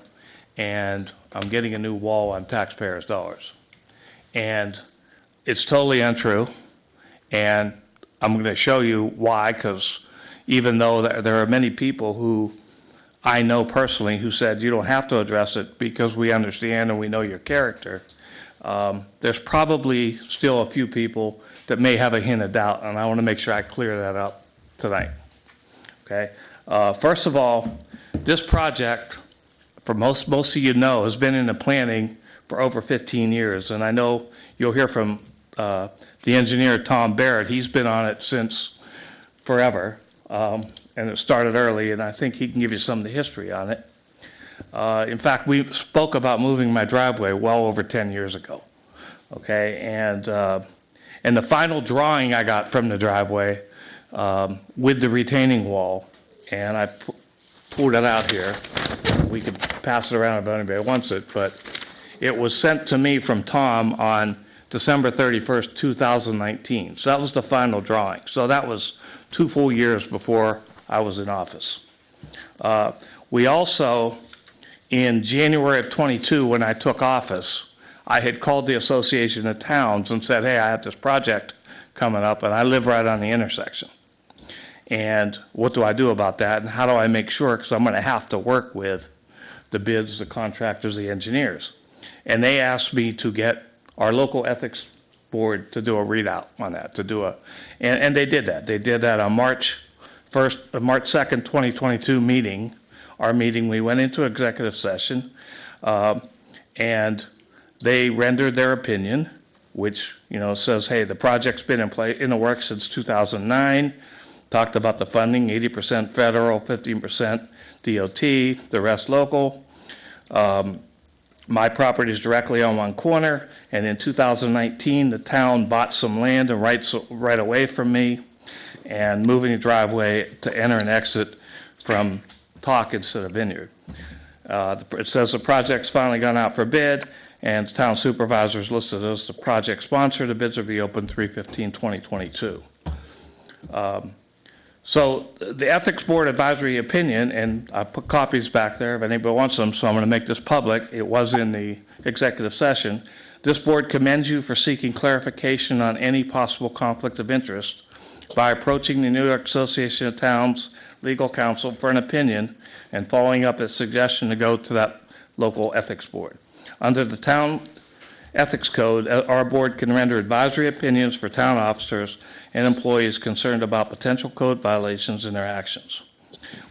and I'm getting a new wall on taxpayers' dollars. And it's totally untrue. And I'm going to show you why, because even though there are many people who I know personally who said you don't have to address it because we understand and we know your character, there's probably still a few people that may have a hint of doubt, and I want to make sure I clear that up tonight. Okay? First of all, this project, for most of you know, has been in the planning for over 15 years, and I know you'll hear from the engineer, Tom Barrett. He's been on it since forever, and it started early, and I think he can give you some of the history on it. In fact, we spoke about moving my driveway well over 10 years ago, okay? And the final drawing I got from the driveway with the retaining wall, and I pulled it out here. We could pass it around if anybody wants it, but it was sent to me from Tom on December 31st, 2019. So that was the final drawing. So that was 2 full years before I was in office. We also In January of '22, when I took office, I had called the Association of Towns and said, hey, I have this project coming up, and I live right on the intersection. And what do I do about that, and how do I make sure, because I'm going to have to work with the bids, the contractors, the engineers. And they asked me to get our local ethics board to do a readout on that, and they did that. They did that on March 2nd, 2022 meeting, our meeting. We went into executive session, and they rendered their opinion, which, says, hey, the project's been in the works since 2009, talked about the funding, 80% federal, 15% DOT, the rest local. My property is directly on one corner, and in 2019, the town bought some land and rights right away from me, and moving a driveway to enter and exit from Talk instead of Vineyard. It says the project's finally gone out for bid, and the town supervisors listed as the project sponsor. The bids will be open 3/15/2022. So the Ethics Board advisory opinion, and I put copies back there if anybody wants them, so I'm going to make this public. It was in the executive session. This board commends you for seeking clarification on any possible conflict of interest by approaching the New York Association of Towns legal counsel for an opinion and following up its suggestion to go to that local ethics board. Under the town ethics code, our board can render advisory opinions for town officers and employees concerned about potential code violations in their actions.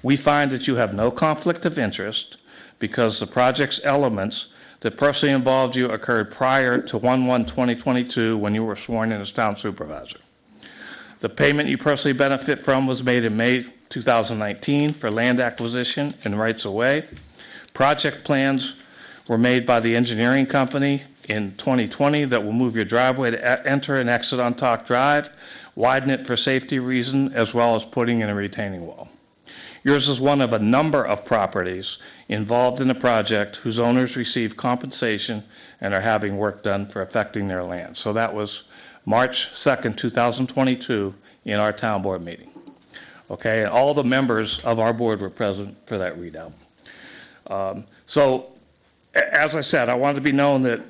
We find that you have no conflict of interest because the project's elements that personally involved you occurred prior to 1/1/2022 when you were sworn in as town supervisor. The payment you personally benefit from was made in May 2019 for land acquisition and rights of way. Project plans were made by the engineering company in 2020 that will move your driveway to enter and exit on Talk Drive, widen it for safety reason, as well as putting in a retaining wall. Yours is one of a number of properties involved in the project whose owners receive compensation and are having work done for affecting their land. So that was March 2nd, 2022 in our town board meeting. Okay, and all the members of our board were present for that readout. So as I said, I wanted to be known that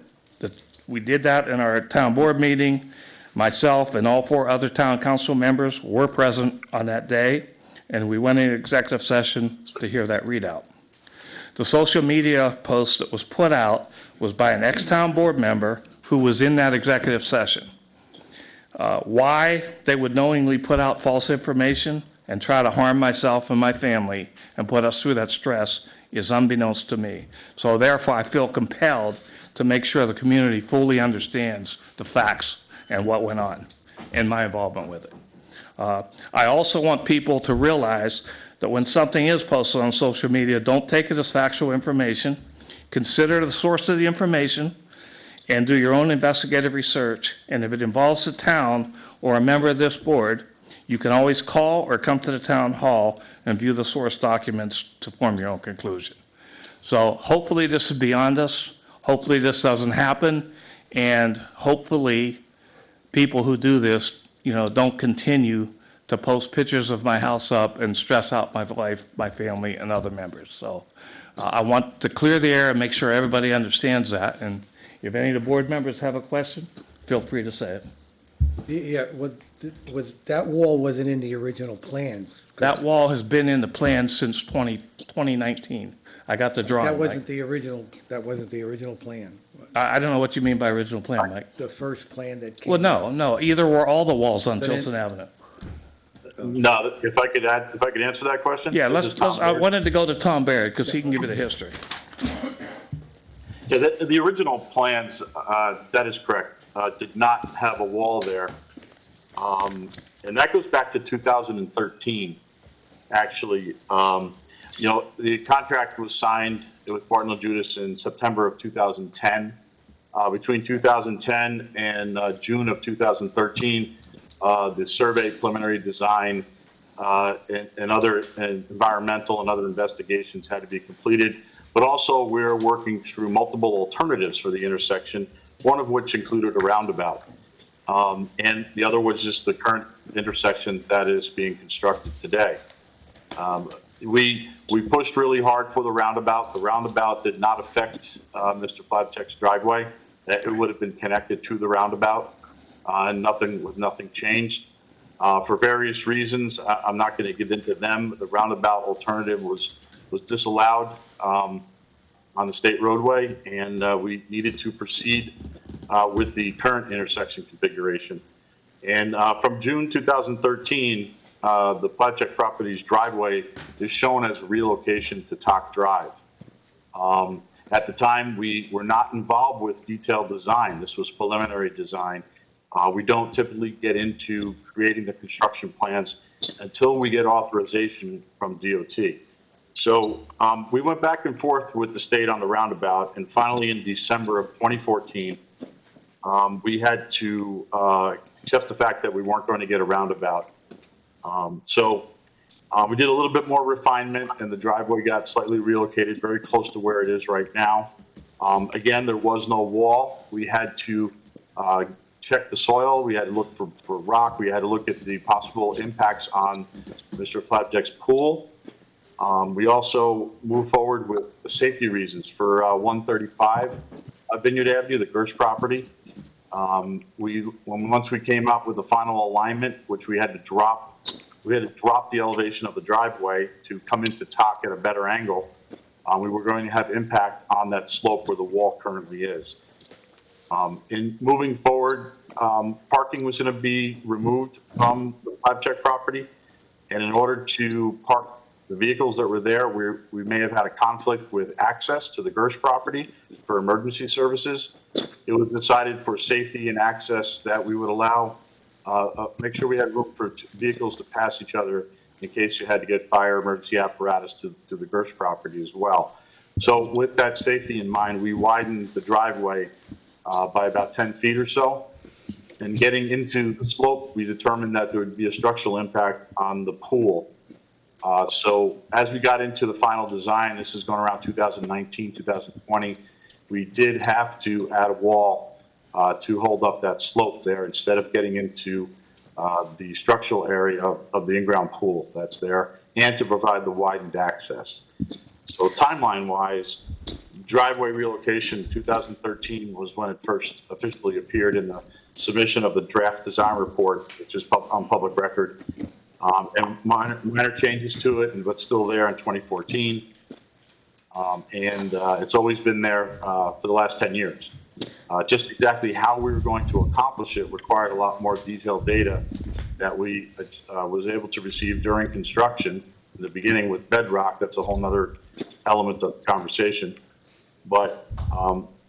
we did that in our town board meeting. Myself and all 4 other town council members were present on that day, and we went into executive session to hear that readout. The social media post that was put out was by an ex-town board member who was in that executive session. Why they would knowingly put out false information and try to harm myself and my family and put us through that stress is unbeknownst to me. So therefore, I feel compelled to make sure the community fully understands the facts and what went on and my involvement with it. I also want people to realize that when something is posted on social media, don't take it as factual information. Consider the source of the information and do your own investigative research. And if it involves the town or a member of this board, you can always call or come to the town hall and view the source documents to form your own conclusion. So hopefully this is beyond us. Hopefully this doesn't happen. And hopefully people who do this, don't continue to post pictures of my house up and stress out my wife, my family, and other members. So I want to clear the air and make sure everybody understands that. And if any of the board members have a question, feel free to say it. Yeah, was that wall wasn't in the original plans? That wall has been in the plan since 2019. I got the drawing. That wasn't the original plan. I don't know what you mean by original plan, Mike. The first plan that came. Well, no, either were all the walls on But in- Tilson Avenue. No, if I could answer that question? Yeah, This is Tom I Baird. wanted to go to Tom Baird because he can give you the history. Yeah, the original plans, that is correct, did not have a wall there. And that goes back to 2013, actually. The contract was signed with Barton & Judas in September of 2010. Between 2010 and June of 2013, the survey, preliminary design, and other environmental and other investigations had to be completed. But also, we're working through multiple alternatives for the intersection, one of which included a roundabout. And the other was just the current intersection that is being constructed today. We pushed really hard for the roundabout. The roundabout did not affect Mr. Plavchek's driveway. It would have been connected to the roundabout, and nothing changed. For various reasons, I'm not going to get into them. The roundabout alternative was disallowed on the state roadway, and we needed to proceed with the current intersection configuration. And from June 2013, the Plavchek property's driveway is shown as a relocation to Talk Drive. At the time, we were not involved with detailed design. This was preliminary design. We don't typically get into creating the construction plans until we get authorization from DOT. So we went back and forth with the state on the roundabout, and finally in December of 2014, we had to accept the fact that we weren't going to get a roundabout. We did a little bit more refinement, and the driveway got slightly relocated very close to where it is right now. Again, there was no wall. We had to check the soil. We had to look for rock. We had to look at the possible impacts on Mr. Plavchek's pool. We also moved forward with safety reasons for 135 Vineyard Avenue, the Gersh property. Once we came up with the final alignment, which we had to drop the elevation of the driveway to come into Talk at a better angle. We were going to have impact on that slope where the wall currently is. In moving forward, parking was going to be removed from the Plavchek property, and in order to park the vehicles that were there, we may have had a conflict with access to the Gersh property for emergency services. It was decided for safety and access that we would allow, make sure we had room for vehicles to pass each other in case you had to get fire emergency apparatus to the Gersh property as well. So with that safety in mind, we widened the driveway by about 10 feet or so. And getting into the slope, we determined that there would be a structural impact on the pool. So as we got into the final design, this is going around 2019, 2020, we did have to add a wall to hold up that slope there instead of getting into the structural area of the in-ground pool that's there, and to provide the widened access. So timeline-wise, driveway relocation 2013 was when it first officially appeared in the submission of the draft design report, which is on public record. And minor changes to it, but still there in 2014. It's always been there for the last 10 years. Just exactly how we were going to accomplish it required a lot more detailed data that we was able to receive during construction. In the beginning with bedrock, that's a whole nother element of the conversation. But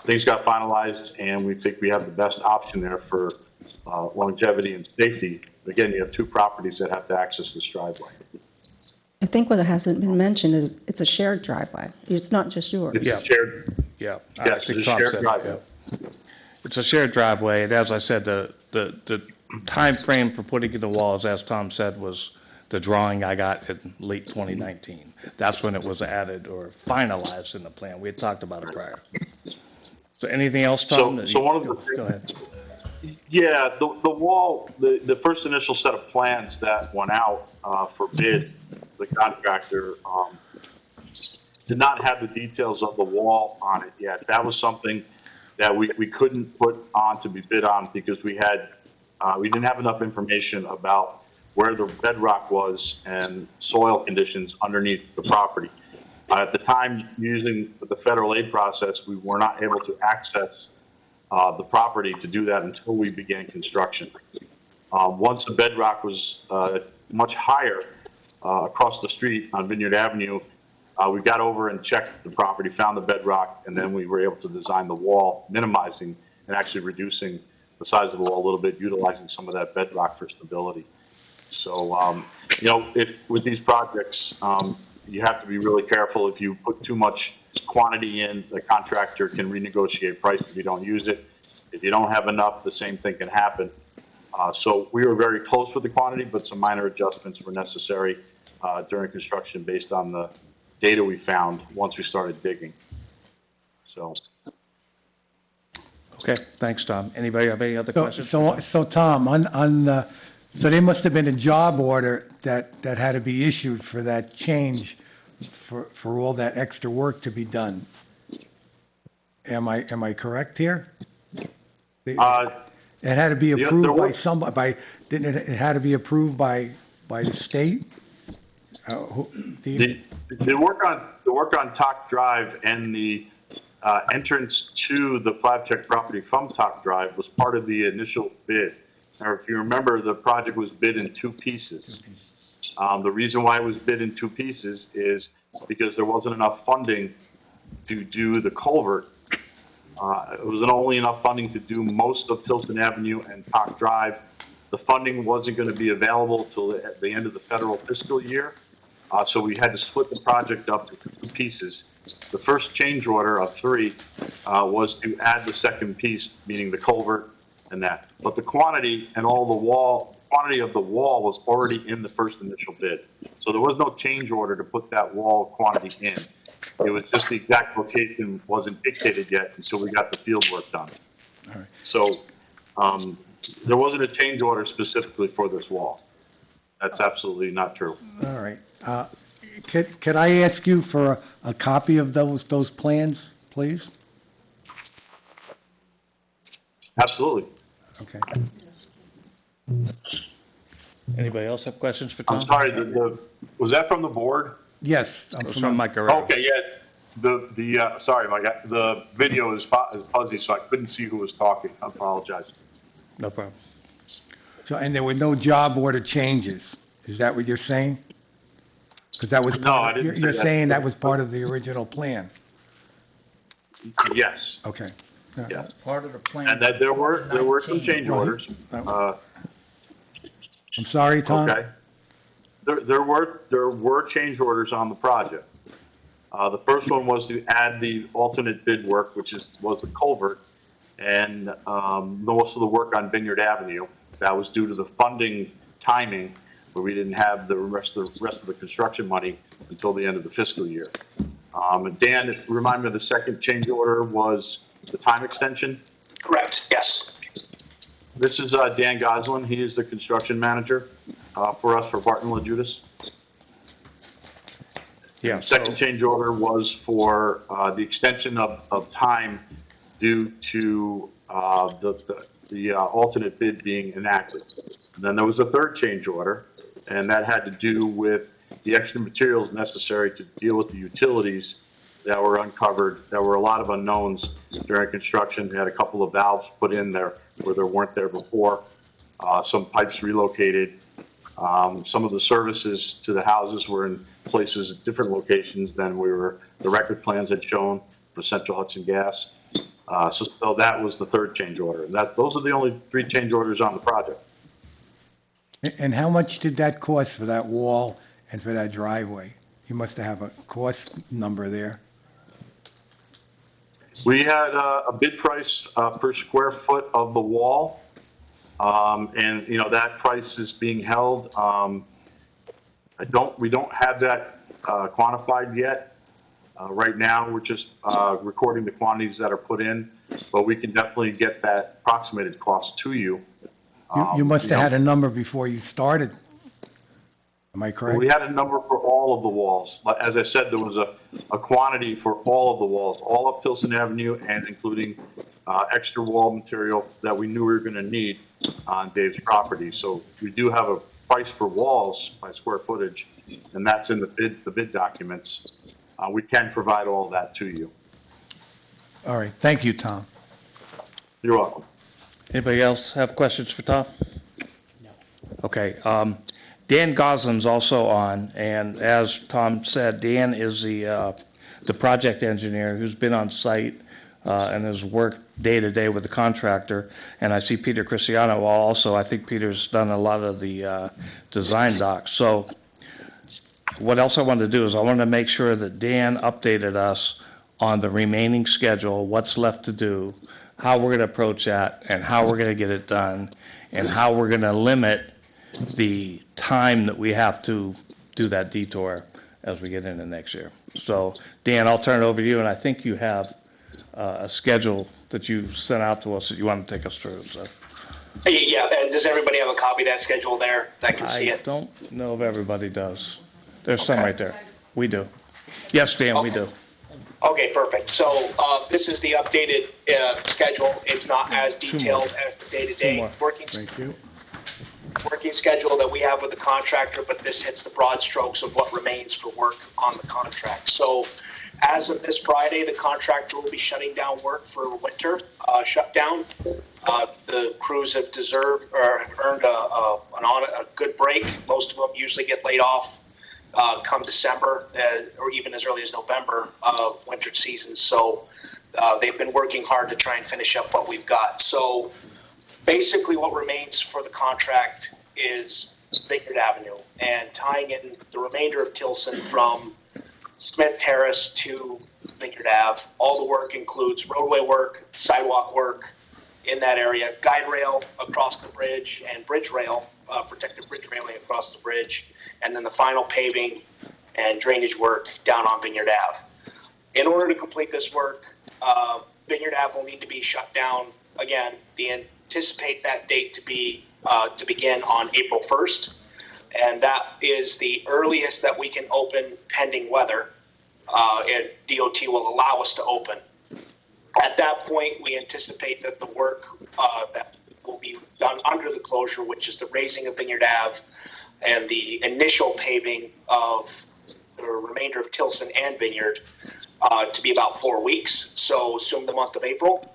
things got finalized, and we think we have the best option there for longevity and safety. Again, you have two properties that have to access this driveway. I think what hasn't been mentioned is it's a shared driveway. It's not just yours. It's a shared. Yeah. Yes, it's a Tom shared said it, driveway. yeah. It's a shared driveway, and as I said, the time frame for putting in the walls, as Tom said, was the drawing I got in late 2019. That's when it was added or finalized in the plan. We had talked about it prior. So anything else, Tom? So one of the Go ahead. Yeah, the wall, the first initial set of plans that went out for bid, the contractor did not have the details of the wall on it yet. That was something that we couldn't put on to be bid on because we didn't have enough information about where the bedrock was and soil conditions underneath the property. At the time, using the federal aid process, we were not able to access the property to do that until we began construction. Once the bedrock was much higher across the street on Vineyard Avenue, we got over and checked the property, found the bedrock, and then we were able to design the wall, minimizing and actually reducing the size of the wall a little bit, utilizing some of that bedrock for stability. So, if with these projects, you have to be really careful. If you put too much quantity in, the contractor can renegotiate price if you don't use it. If you don't have enough, the same thing can happen. So we were very close with the quantity, but some minor adjustments were necessary during construction based on the data we found once we started digging. So. Okay, thanks, Tom. Anybody have any other questions? So Tom, so there must have been a job order that had to be issued for that change for all that extra work to be done. Am I correct here? It had to be there approved by was- somebody, didn't it, it had to be approved by the state? The work on Talk Drive and the entrance to the Plavchek property from Talk Drive was part of the initial bid. Now, if you remember, the project was bid in two pieces. The reason why it was bid in two pieces is because there wasn't enough funding to do the culvert. It wasn't only enough funding to do most of Tilson Avenue and Talk Drive. The funding wasn't going to be available till the end of the federal fiscal year. So we had to split the project up into two pieces. The first change order of 3 was to add the second piece, meaning the culvert and that. But the quantity and quantity of the wall was already in the first initial bid. So there was no change order to put that wall quantity in. It was just the exact location wasn't dictated yet until we got the field work done. All right. So there wasn't a change order specifically for this wall. That's absolutely not true. All right. Could I ask you for a copy of those plans, please? Absolutely. Okay. Anybody else have questions for Tom? I'm sorry, was that from the board? Yes. It was from Mike Guerrero. Okay, yeah, sorry, Mike, the video is fuzzy, so I couldn't see who was talking. I apologize. No problem. So, and there were no job order changes, is that what you're saying? Because that was, No, I didn't say you're that. saying that was part of the original plan? Yes, Okay. yes. Part of the plan. And that there were some change orders. I'm sorry, Tom? Okay. There were change orders on the project. The first one was to add the alternate bid work, which was the culvert, and most of the work on Vineyard Avenue. That was due to the funding timing, where we didn't have the rest of the construction money until the end of the fiscal year. And Dan, remind me of the second change order was the time extension? Correct, yes. This is Dan Goslin. He is the construction manager for us for Barton La Judas. Yeah. The second change order was for the extension of time due to the alternate bid being enacted. And then there was a third change order, and that had to do with the extra materials necessary to deal with the utilities that were uncovered. There were a lot of unknowns during construction. We had a couple of valves put in there where there weren't there before, some pipes relocated. Some of the services to the houses were in places at different locations than the record plans had shown for Central Hudson Gas. So that was the third change order. And those are the only 3 change orders on the project. And how much did that cost for that wall and for that driveway? You must have a cost number there. We had a bid price per square foot of the wall. And, that price is being held. We don't have that quantified yet. Right now, we're just recording the quantities that are put in, but we can definitely get that approximated cost to you. You must have had a number before you started. Am I correct? We had a number for all of the walls. As I said, there was a quantity for all of the walls, all up Tilson Avenue, and including extra wall material that we knew we were going to need on Dave's property. So we do have a price for walls by square footage, and that's in the bid documents. We can provide all of that to you. All right, thank you, Tom. You're welcome. Anybody else have questions for Tom? No. Okay, Dan Goslin's also on, and as Tom said, Dan is the project engineer who's been on site and has worked day-to-day with the contractor. And I see Peter Cristiano also. I think Peter's done a lot of the design docs. So what else I wanted to do is I wanted to make sure that Dan updated us on the remaining schedule, what's left to do, how we're going to approach that, and how we're going to get it done, and how we're going to limit the time that we have to do that detour as we get into next year. So, Dan, I'll turn it over to you, and I think you have a schedule that you sent out to us that you want to take us through. So. Yeah, and does everybody have a copy of that schedule there that can see I it? don't know if everybody does. There's some right there. We do. Yes, Dan, we do. Okay, perfect. So this is the updated schedule. It's not as detailed as the day-to-day working schedule that we have with the contractor, but this hits the broad strokes of what remains for work on the contract. So as of this Friday, the contractor will be shutting down work for winter shutdown. The crews have earned a good break. Most of them usually get laid off come December, or even as early as November of winter season. So they've been working hard to try and finish up what we've got. So basically what remains for the contract is Vineyard Avenue and tying in the remainder of Tilson from Smith Terrace to Vineyard Ave. All the work includes roadway work, sidewalk work in that area, guide rail across the bridge and bridge rail, protected bridge railing across the bridge, and then the final paving and drainage work down on Vineyard Ave. In order to complete this work, Vineyard Ave will need to be shut down again. They anticipate that date to begin on April 1st, and that is the earliest that we can open pending weather. And DOT will allow us to open. At that point, we anticipate that the work that will be done under the closure, which is the raising of Vineyard Ave and the initial paving of the remainder of Tilson and Vineyard, to be about 4 weeks. So assume the month of April.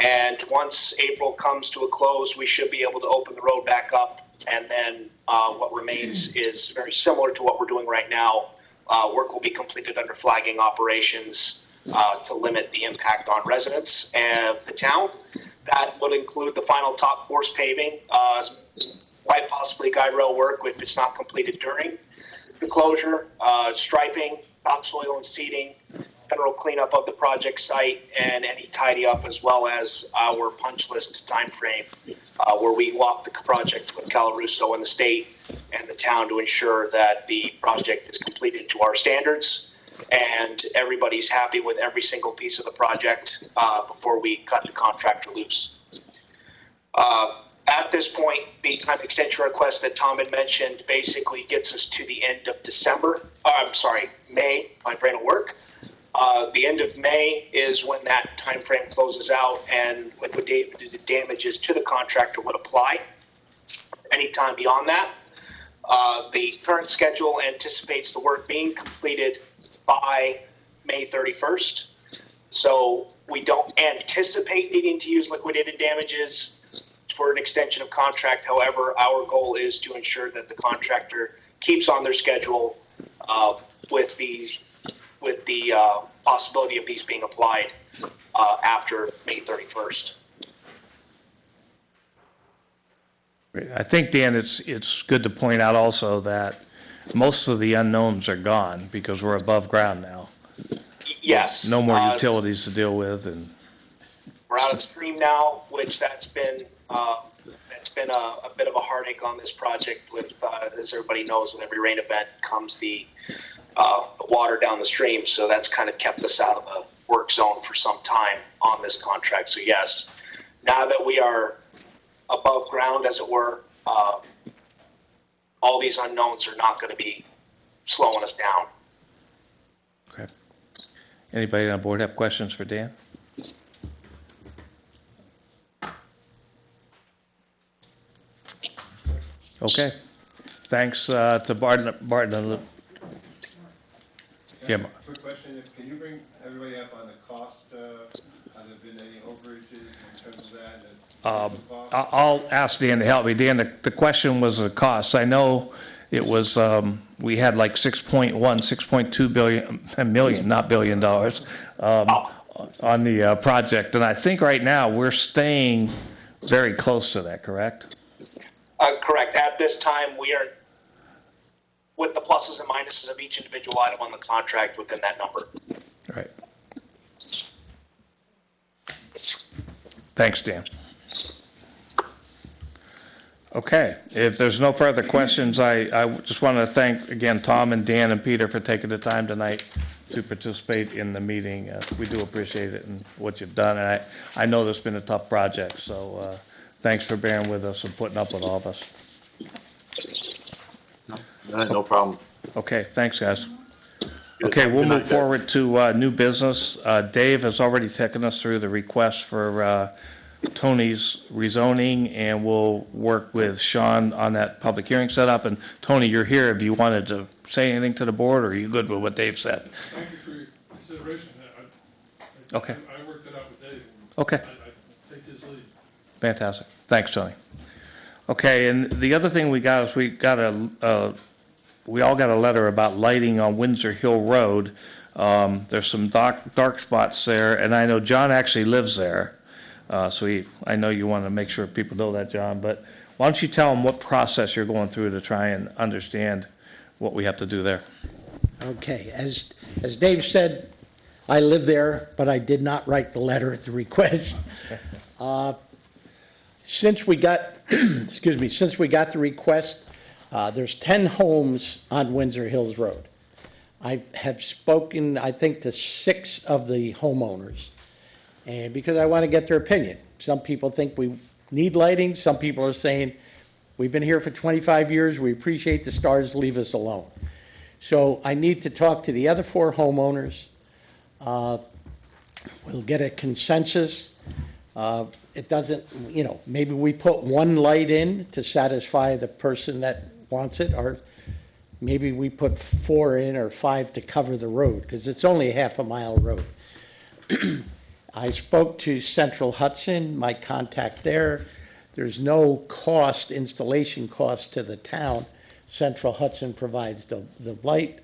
And once April comes to a close, we should be able to open the road back up. And then what remains is very similar to what we're doing right now. Work will be completed under flagging operations to limit the impact on residents of the town. That would include the final top course paving, quite possibly guide rail work if it's not completed during the closure, striping, topsoil and seeding, general cleanup of the project site, and any tidy up, as well as our punch list timeframe, where we walk the project with Calaruso and the state and the town to ensure that the project is completed to our standards and everybody's happy with every single piece of the project before we cut the contractor loose. At this point, the time extension request that Tom had mentioned basically gets us to the end of May. My brain will work. The end of May is when that time frame closes out and liquidated damages to the contractor would apply. Anytime beyond that, the current schedule anticipates the work being completed by May 31st. So we don't anticipate needing to use liquidated damages for an extension of contract. However, our goal is to ensure that the contractor keeps on their schedule with the possibility of these being applied after May 31st. Great. I think, Dan, it's good to point out also that most of the unknowns are gone because we're above ground now. Yes. No more utilities to deal with, and we're out of stream now, which that's been a bit of a heartache on this project. With as everybody knows, with every rain event comes the water down the stream, so that's kind of kept us out of the work zone for some time on this contract. So yes, now that we are above ground, as it were, all these unknowns are not going to be slowing us down. okay. Anybody on board have questions for Dan? Okay. Thanks to Barton. Yeah. Quick question, can you bring everybody up on the cost? Have there been any overages in terms of that? I'll ask Dan to help me. Dan, the question was the cost. I know it was, we had like 6.2 million, not billion dollars, on the project. And I think right now we're staying very close to that, correct? Correct. At this time, we are, with the pluses and minuses of each individual item on the contract, within that number. All right. Thanks, Dan. Okay, if there's no further questions, I just want to thank, again, Tom and Dan and Peter for taking the time tonight to participate in the meeting. We do appreciate it and what you've done. And I know this has been a tough project, so thanks for bearing with us and putting up with all of us. No problem. Okay, thanks, guys. Okay, we'll move forward to new business. Dave has already taken us through the request for Tony's rezoning, and we'll work with Sean on that public hearing setup. And Tony, you're here if you wanted to say anything to the board, or are you good with what Dave said? Thank you for your consideration. Okay. I worked it out with Dave. Okay. I take his lead. Fantastic. Thanks, Tony. Okay, and the other thing we got is we all got a letter about lighting on Windsor Hill Road. There's some dark spots there, and I know John actually lives there. I know you want to make sure people know that, John, but why don't you tell them what process you're going through to try and understand what we have to do there? Okay, as Dave said, I live there, but I did not write the letter at the request. Since we got, since we got the request, there's 10 homes on Windsor Hills Road. I have spoken, I think, to 6 of the homeowners, and because I want to get their opinion. Some people think we need lighting. Some people are saying, we've been here for 25 years, we appreciate the stars, leave us alone. So I need to talk to the other 4 homeowners. We'll get a consensus. It doesn't, maybe we put 1 light in to satisfy the person that wants it, or maybe we put 4 in or 5 to cover the road, because it's only a half-a-mile road. I spoke to Central Hudson, my contact there. There's no cost, installation cost to the town. Central Hudson provides the light,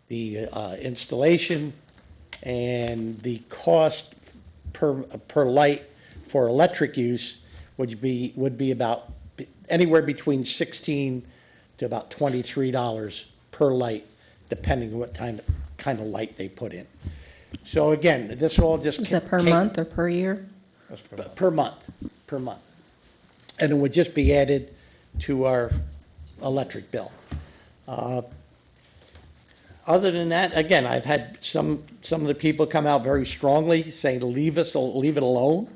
the installation, and the cost per light for electric use would be about anywhere between $16 to about $23 per light, depending on what kind of light they put in. So again, this all just Is that per month or per year? per month, and it would just be added to our electric bill. Other than that, again, I've had some of the people come out very strongly, saying leave it alone,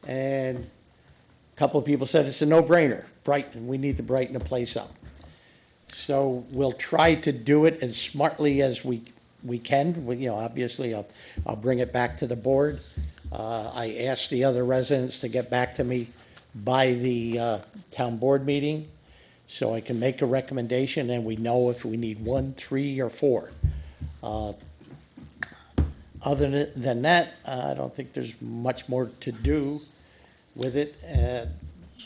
and a couple of people said it's a no-brainer. We need to brighten the place up. So we'll try to do it as smartly as we can. Obviously, I'll bring it back to the board. I asked the other residents to get back to me by the town board meeting, so I can make a recommendation, and we know if we need 1, 3, or 4. Other than that, I don't think there's much more to do with it.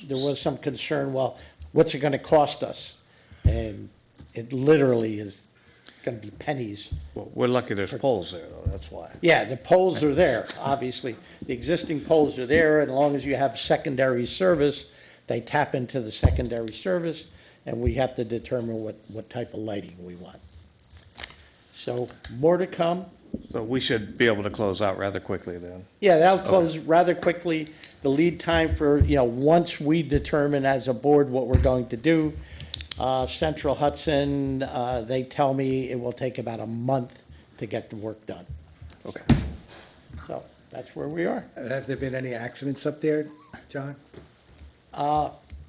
There was some concern, well, what's it going to cost us? And it literally is going to be pennies. Well, we're lucky there's poles there, though, that's why. Yeah, the poles are there, obviously. The existing poles are there, and as long as you have secondary service, they tap into the secondary service, and we have to determine what type of lighting we want. So, more to come. So we should be able to close out rather quickly then. Yeah, that'll close rather quickly. The lead time for, once we determine as a board what we're going to do, Central Hudson, they tell me it will take about a month to get the work done. Okay. So, that's where we are. Have there been any accidents up there, John?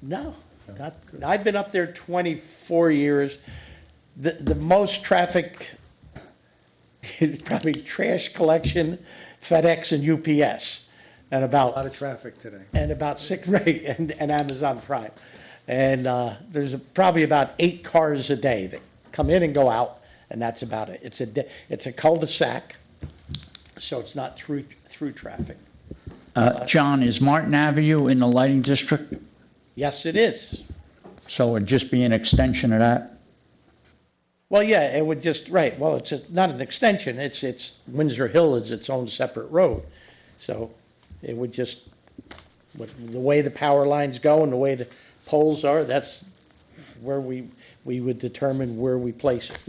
No, I've been up there 24 years. The most traffic is probably trash collection, FedEx and UPS, and about. A lot of traffic today. And about 6, right, and Amazon Prime. And there's probably about 8 cars a day that come in and go out, and that's about it. It's a cul-de-sac, so it's not through traffic. John, is Martin Avenue in the lighting district? Yes, it is. So it'd just be an extension of that? Well, yeah, it would just, right, well, it's not an extension, it's Windsor Hill is its own separate road. So it would just, the way the power lines go and the way the poles are, that's where we would determine where we place it.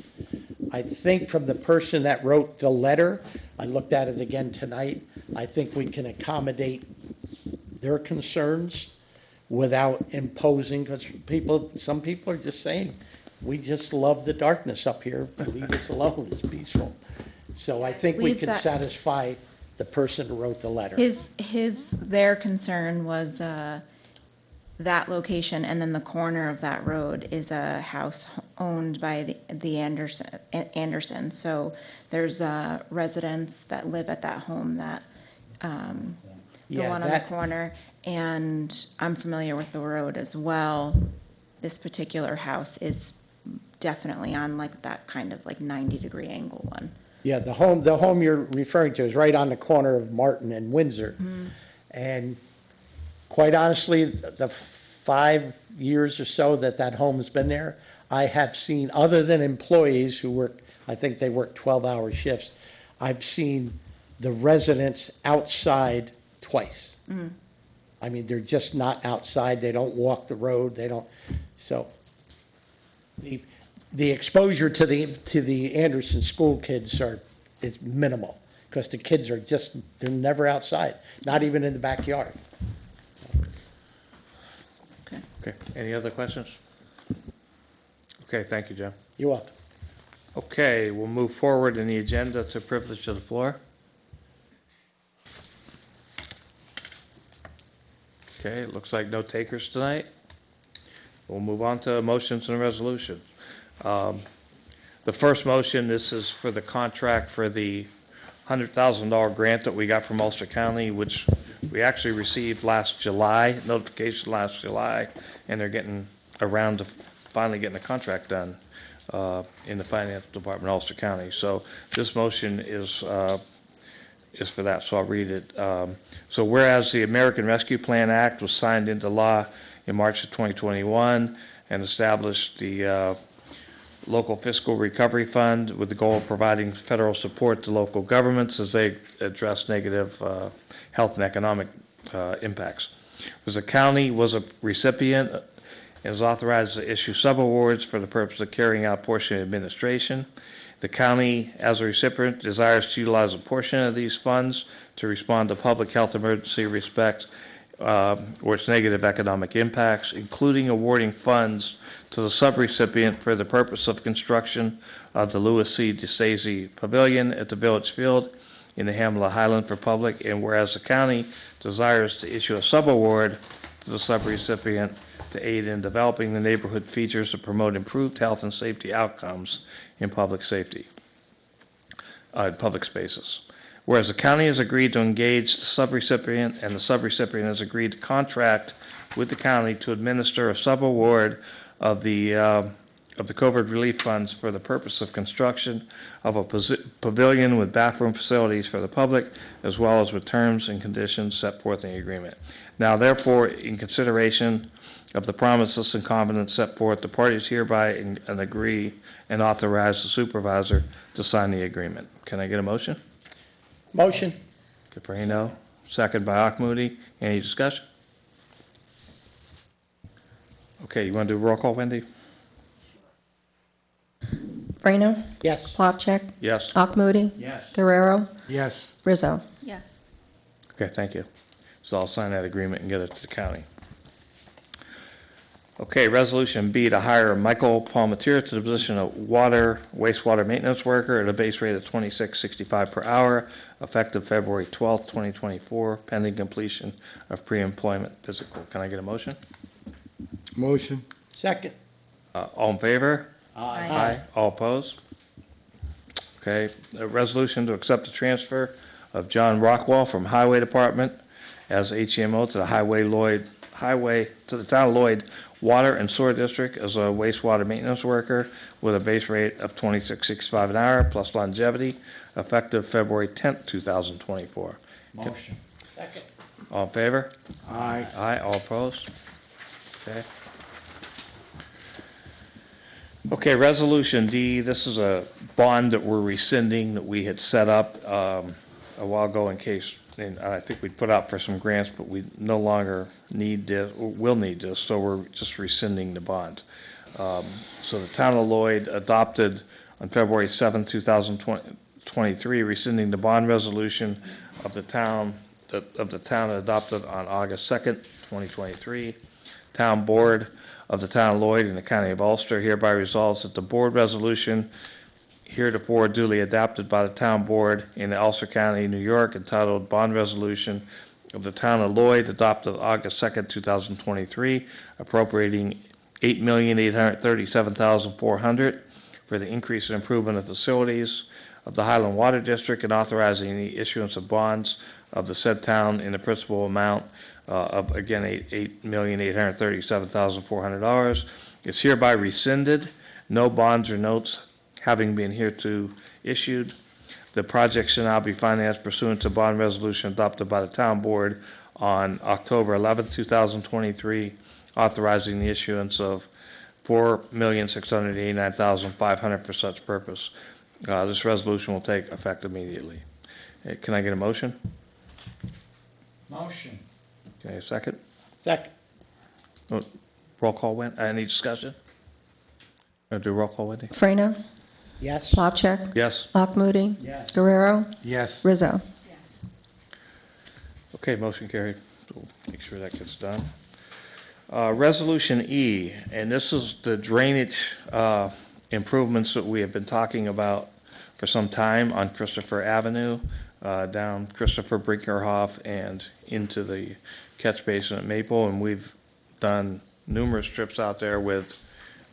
I think from the person that wrote the letter, I looked at it again tonight, I think we can accommodate their concerns without imposing, because some people are just saying, we just love the darkness up here, leave us alone, it's peaceful. So I think we Leave can that- satisfy the person who wrote the letter. Their concern was, that location, and then the corner of that road is a house owned by the Anderson. So there's residents that live at that home that, the Yeah, one on the that- corner. And I'm familiar with the road as well. This particular house is definitely on like that kind of like 90-degree angle one. Yeah, the home you're referring to is right on the corner of Martin and Windsor. And quite honestly, the 5 years or so that home's been there, I have seen, other than employees who work, I think they work 12-hour shifts, I've seen the residents outside twice. I mean, they're just not outside, they don't walk the road, they don't, so the exposure to the Anderson school kids is minimal, because the kids are just, they're never outside, not even in the backyard. Okay, any other questions? Okay, thank you, Jim. You're welcome. Okay, we'll move forward in the agenda to privilege of the floor. Okay, it looks like no takers tonight. We'll move on to motions and resolutions. The first motion, this is for the contract for the $100,000 grant that we got from Ulster County, which we actually received last July, notification last July, and they're getting around to finally getting the contract done in the finance department of Ulster County. So this motion is for that, so I'll read it. So whereas the American Rescue Plan Act was signed into law in March of 2021 and established the local fiscal recovery fund with the goal of providing federal support to local governments as they address negative health and economic impacts. Because the county was a recipient and is authorized to issue subawards for the purpose of carrying out portion administration. The county, as a recipient, desires to utilize a portion of these funds to respond to public health emergency respect or its negative economic impacts, including awarding funds to the subrecipient for the purpose of construction of the Lewis C. DeStacy Pavilion at the Village Field in the Hamlet Highland for public, and whereas the county desires to issue a subaward to the subrecipient to aid in developing the neighborhood features to promote improved health and safety outcomes in public safety, public spaces. Whereas the county has agreed to engage the subrecipient, and the subrecipient has agreed to contract with the county to administer a subaward of the COVID relief funds for the purpose of construction of a pavilion with bathroom facilities for the public, as well as with terms and conditions set forth in the agreement. Now, therefore, in consideration of the promises and confidence set forth, the parties hereby and agree and authorize the supervisor to sign the agreement. Can I get a motion? Motion. Caprino, second by Akmoody. Any discussion? Okay, you want to do a roll call, Wendy? Brano? Yes. Plavcheck? Yes. Akmoody? Yes. Guerrero? Yes. Rizzo? Yes. Okay, thank you. So I'll sign that agreement and get it to the county. Okay, Resolution B, to hire Michael Palmetier to the position of wastewater maintenance worker at a base rate of $26.65 per hour, effective February 12th, 2024, pending completion of pre-employment physical. Can I get a motion? Motion. Second. All in favor? Aye. All opposed? Okay, a resolution to accept the transfer of John Rockwell from Highway Department as HMO to the town of Lloyd Water and Sewer District as a wastewater maintenance worker with a base rate of $26.65 an hour plus longevity, effective February 10th, 2024. Motion. Second. All in favor? Aye. Aye, all opposed? Okay. Okay, Resolution D, this is a bond that we're rescinding that we had set up a while ago in case, and I think we'd put out for some grants, but we no longer need this, or will need this, so we're just rescinding the bond. So the town of Lloyd adopted on February 7th, 2023, rescinding the bond resolution of the town adopted on August 2nd, 2023. Town Board of the Town of Lloyd and the County of Ulster hereby resolves that the board resolution heretofore duly adopted by the Town Board in Ulster County, New York, entitled Bond Resolution of the Town of Lloyd adopted August 2nd, 2023, appropriating $8,837,400 for the increase and improvement of facilities of the Highland Water District and authorizing the issuance of bonds of the said town in the principal amount of, again, $8,837,400. It's hereby rescinded, no bonds or notes having been hereto issued. The project shall now be financed pursuant to bond resolution adopted by the town board on October 11th, 2023, authorizing the issuance of $4,689,500 for such purpose. This resolution will take effect immediately. Can I get a motion? Motion. Okay, a second? Second. Roll call, any discussion? Do roll call, Wendy? Frano, Yes? Plowcheck, Yes. Akmoody, Yes. Guerrero, Yes. Rizzo. Yes. Okay, motion carried. We'll make sure that gets done. Resolution E, and this is the drainage improvements that we have been talking about for some time on Christopher Avenue, down Christopher Brinkerhoff and into the catch basin at Maple. And we've done numerous trips out there with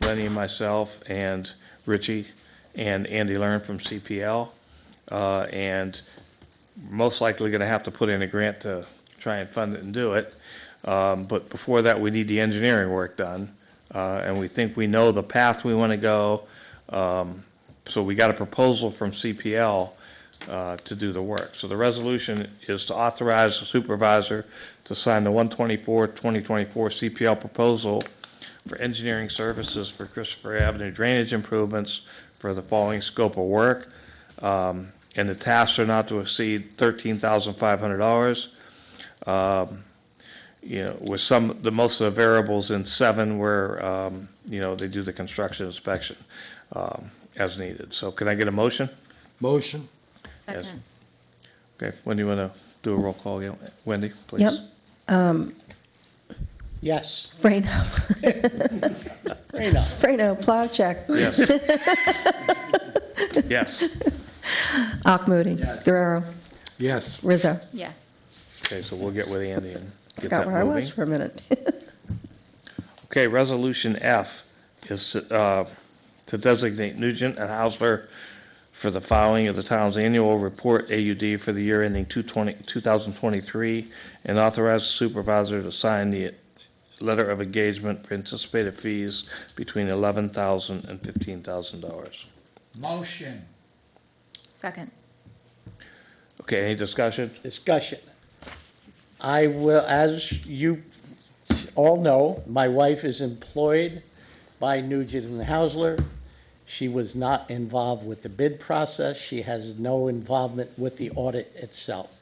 Lenny and myself and Richie and Andy Learn from CPL. And most likely going to have to put in a grant to try and fund it and do it. But before that, we need the engineering work done. And we think we know the path we want to go. So we got a proposal from CPL to do the work. So the resolution is to authorize the supervisor to sign the 1/24/2024 CPL proposal for engineering services for Christopher Avenue drainage improvements for the following scope of work. And the tasks are not to exceed $13,500. You know, with most of the variables in 7 where, you know, they do the construction inspection as needed. So can I get a motion? Motion. Yes. Second. Okay, when do you want to do a roll call again? Wendy, please? Yep. Yes. Frano, Frano. Frano, Plowcheck, Yes. Yes. Akmoody, Guerrero, Yes. Rizzo. Yes. Okay, so we'll get with Andy and get Forgot that where I was moving. for a minute. Okay, resolution F is to designate Nugent and Hausler for the filing of the town's annual report AUD for the year ending 2023 and authorize the supervisor to sign the letter of engagement for anticipated fees between $11,000 and $15,000. Motion. Second. Okay, any discussion? Discussion. I will, as you all know, my wife is employed by Nugent and Hausler. She was not involved with the bid process. She has no involvement with the audit itself.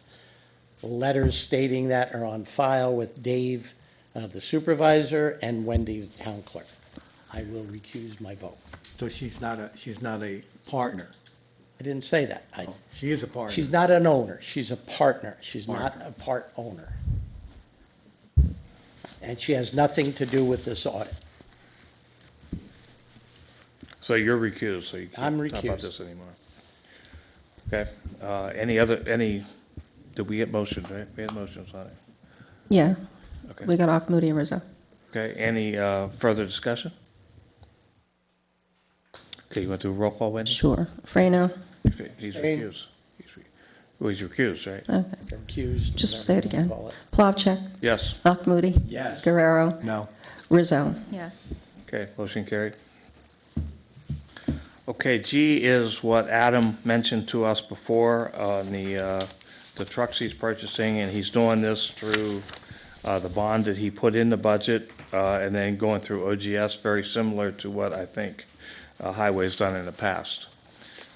Letters stating that are on file with Dave, the supervisor, and Wendy, the town clerk. I will recuse my vote. So she's not a partner. I didn't say that. She is a partner. She's not an owner. She's a partner. She's not a part owner. And she has nothing to do with this audit. So you're recused, so you I'm can't talk about recused. this anymore. Okay, did we get motions, right? We had motions on it. Yeah, Okay. we got Akmoody and Rizzo. Okay, any further discussion? Okay, you want to do a roll call, Wendy? Sure. Frano, He's Abstain. recused. He's recused, right? okay. Accused. Just say it whatever you again. call it. Plowcheck, Yes. Akmoody, Yes. Guerrero, No. Rizzo. Yes. Okay, motion carried. Okay, G is what Adam mentioned to us before on the trucks he's purchasing, and he's doing this through the bond that he put in the budget, and then going through OGS, very similar to what I think Highway's done in the past.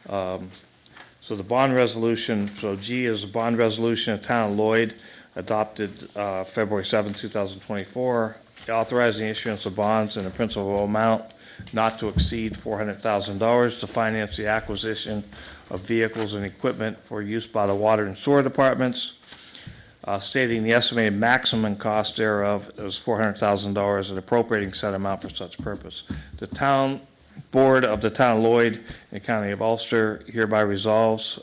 So the bond resolution, so G is a bond resolution of Town of Lloyd adopted February 7, 2024, authorizing the issuance of bonds in a principal amount not to exceed $400,000 to finance the acquisition of vehicles and equipment for use by the water and sewer departments, stating the estimated maximum cost thereof is $400,000 and appropriating said amount for such purpose. The town board of the town of Lloyd and county of Ulster hereby resolves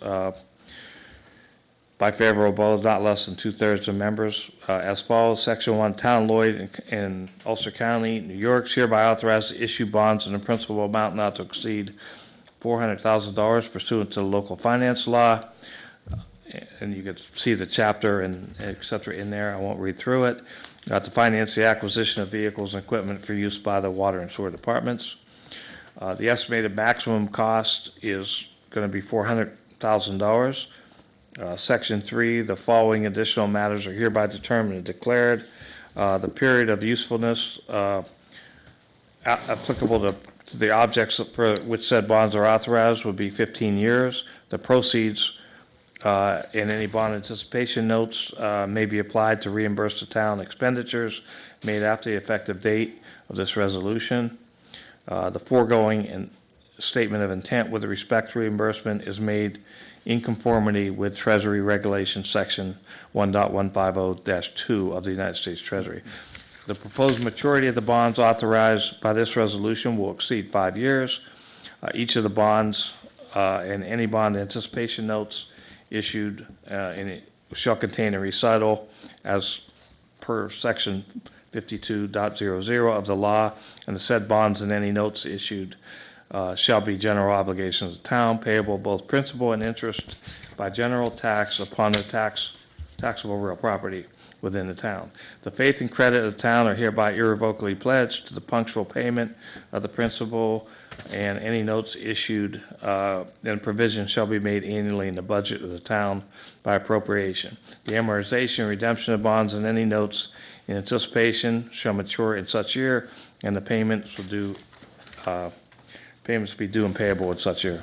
by favorable vote, not less than 2/3 of members, as follows. Section 1, Town Lloyd in Ulster County, New York, is hereby authorized to issue bonds in a principal amount not to exceed $400,000 pursuant to the local finance law. And you can see the chapter and et cetera in there. I won't read through it. To finance the acquisition of vehicles and equipment for use by the water and sewer departments. The estimated maximum cost is going to be $400,000. Section 3, the following additional matters are hereby determined and declared. The period of usefulness applicable to the objects for which said bonds are authorized would be 15 years. The proceeds and any bond anticipation notes may be applied to reimburse the town expenditures made after the effective date of this resolution. The foregoing and statement of intent with respect to reimbursement is made in conformity with Treasury Regulation Section 1.150-2 of the United States Treasury. The proposed maturity of the bonds authorized by this resolution will exceed 5 years. Each of the bonds and any bond anticipation notes issued shall contain a recital as per Section 52.00 of the law, and the said bonds and any notes issued shall be general obligations of the town, payable both principal and interest by general tax upon the taxable real property within the town. The faith and credit of the town are hereby irrevocably pledged to the punctual payment of the principal, and any notes issued and provision shall be made annually in the budget of the town by appropriation. The amortization and redemption of bonds and any notes in anticipation shall mature in such year, and the payments be due and payable in such year.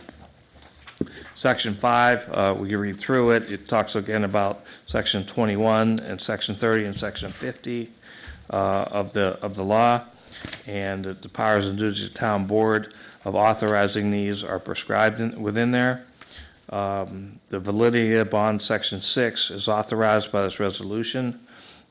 Section 5, we can read through it. It talks again about Section 21 and Section 30 and Section 50 of the law, and the powers and duties of the town board of authorizing these are prescribed within there. The validity of bond Section 6 is authorized by this resolution,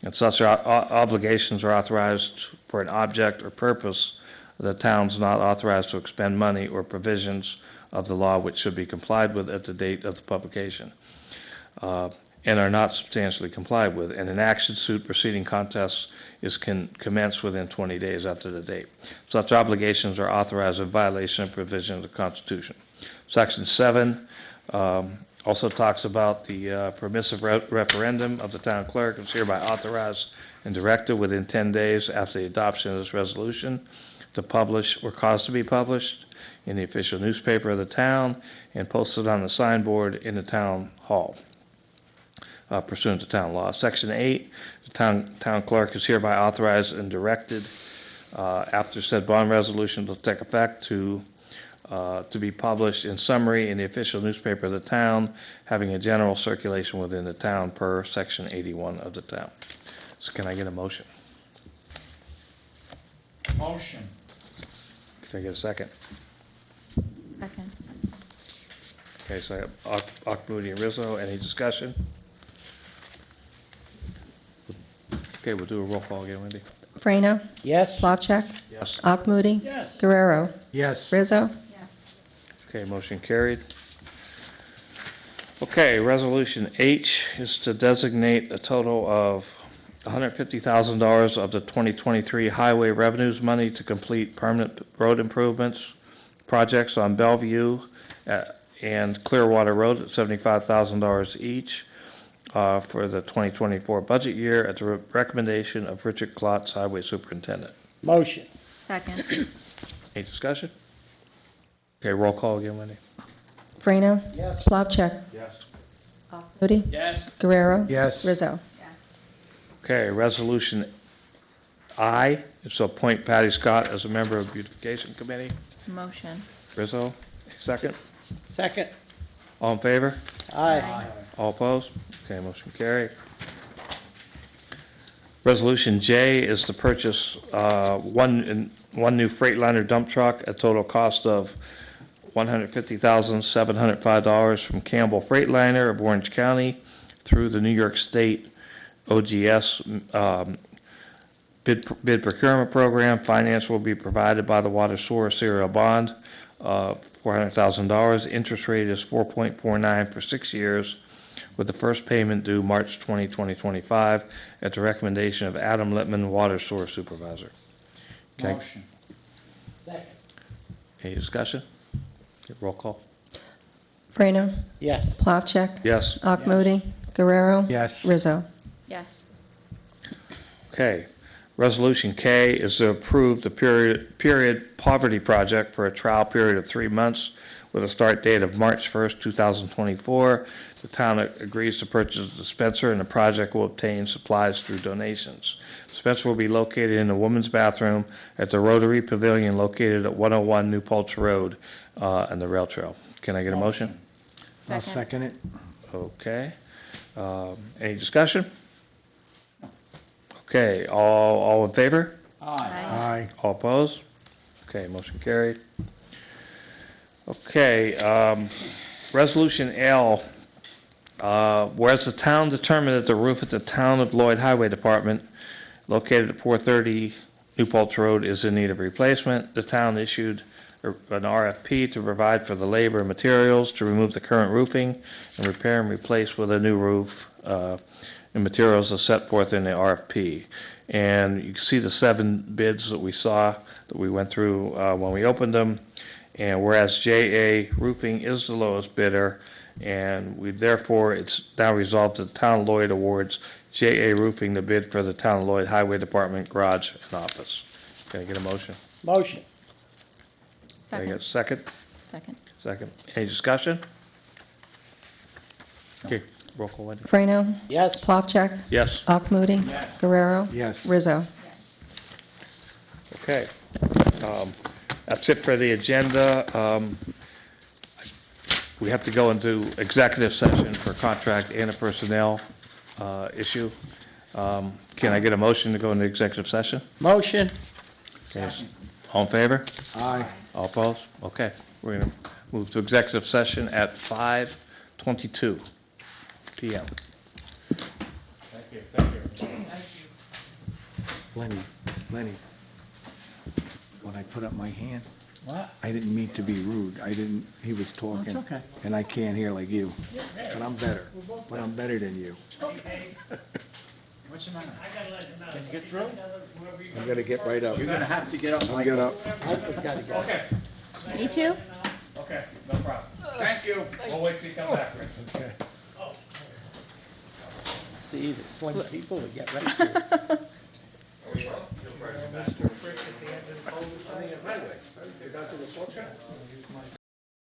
and such obligations are authorized for an object or purpose the town's not authorized to expend money or provisions of the law which should be complied with at the date of the publication, and are not substantially complied with, and an action suit proceeding contest is commenced within 20 days after the date. Such obligations are authorized in violation of provision of the Constitution. Section 7 also talks about the permissive referendum of the town clerk is hereby authorized and directed within 10 days after the adoption of this resolution to publish or cause to be published in the official newspaper of the town and posted on the signboard in the town hall pursuant to town law. Section 8, the town clerk is hereby authorized and directed after said bond resolution to take effect to be published in summary in the official newspaper of the town, having a general circulation within the town per Section 81 of the town. So can I get a motion? Motion. Can I get a second? Second. Okay, so I have Moody and Rizzo. Any discussion? Okay, we'll do a roll call again, Wendy. Frano, Yes? Slavchek, Yes. Moody, Yes. Guerrero, Yes. Rizzo. Yes. Okay, motion carried. Okay, Resolution H is to designate a total of $150,000 of the 2023 highway revenues money to complete permanent road improvements projects on Bellevue and Clearwater Road at $75,000 each for the 2024 budget year at the recommendation of Richard Klotz, Highway Superintendent. Motion. Second. Any discussion? Okay, roll call again, Wendy. Frano, Yes. Slavchek, Yes. Moody, Yes. Guerrero. Yes. Rizzo. Yes. Okay, Resolution I is to appoint Patty Scott as a member of Beautification Committee. Motion. Rizzo, second. Second. All in favor? Aye. All opposed? Okay, motion carried. Resolution J is to purchase one new Freightliner dump truck at total cost of $150,705 from Campbell Freightliner of Orange County through the New York State OGS bid procurement program. Finance will be provided by the Water Source Serial Bond, $400,000. Interest rate is 4.49 for 6 years with the first payment due March 20, 2025, at the recommendation of Adam Littman, Water Source Supervisor. Okay. Motion. Second. Any discussion? Okay, roll call. Frano, Yes. Plavcheck, Yes. Akmodi, Guerrero. Yes. Rizzo. Yes. Okay. Resolution K is to approve the period poverty project for a trial period of 3 months with a start date of March 1st, 2024. The town agrees to purchase a dispenser, and the project will obtain supplies through donations. The dispenser will be located in the women's bathroom at the Rotary Pavilion located at 101 New Paltz Road and the rail trail. Can I get a motion? I'll second it. Okay. Any discussion? Okay, all in favor? Aye. All opposed? Okay, motion carried. Okay, Resolution L, whereas the town determined that the roof at the Town of Lloyd Highway Department located at 430 New Paltz Road is in need of replacement, the town issued an RFP to provide for the labor and materials to remove the current roofing and repair and replace with a new roof, and materials are set forth in the RFP. And you can see the 7 bids that we saw, that we went through when we opened them. And whereas JA Roofing is the lowest bidder, and we therefore, it's now resolved that the Town of Lloyd awards JA Roofing the bid for the Town of Lloyd Highway Department garage and office. Can I get a motion? Motion. Can I get a Second. second? Second. Second. Any discussion? Okay, roll call, Wendy. Frano, Yes. Plavcheck, Yes. Akmodi, Guerrero. Yes. Rizzo. Okay. That's it for the agenda. We have to go into executive session for contract and a personnel issue. Can I get a motion to go into executive session? Motion. Okay. All in favor? Aye. All opposed? Okay. We're going to move to executive session at 5:22 PM. Lenny, when I put up my hand, What? I didn't mean to be rude. He was talking. That's okay. And I can't hear like you. But I'm better. But I'm better than you. What's the matter? Can you get through? I'm gonna get right up. You're gonna have to get up. I'll get up. Michael's gotta get up. Okay. Me too? Okay, no problem. Thank you. We'll wait till you come back, Rich. See, the slim people will get right to it.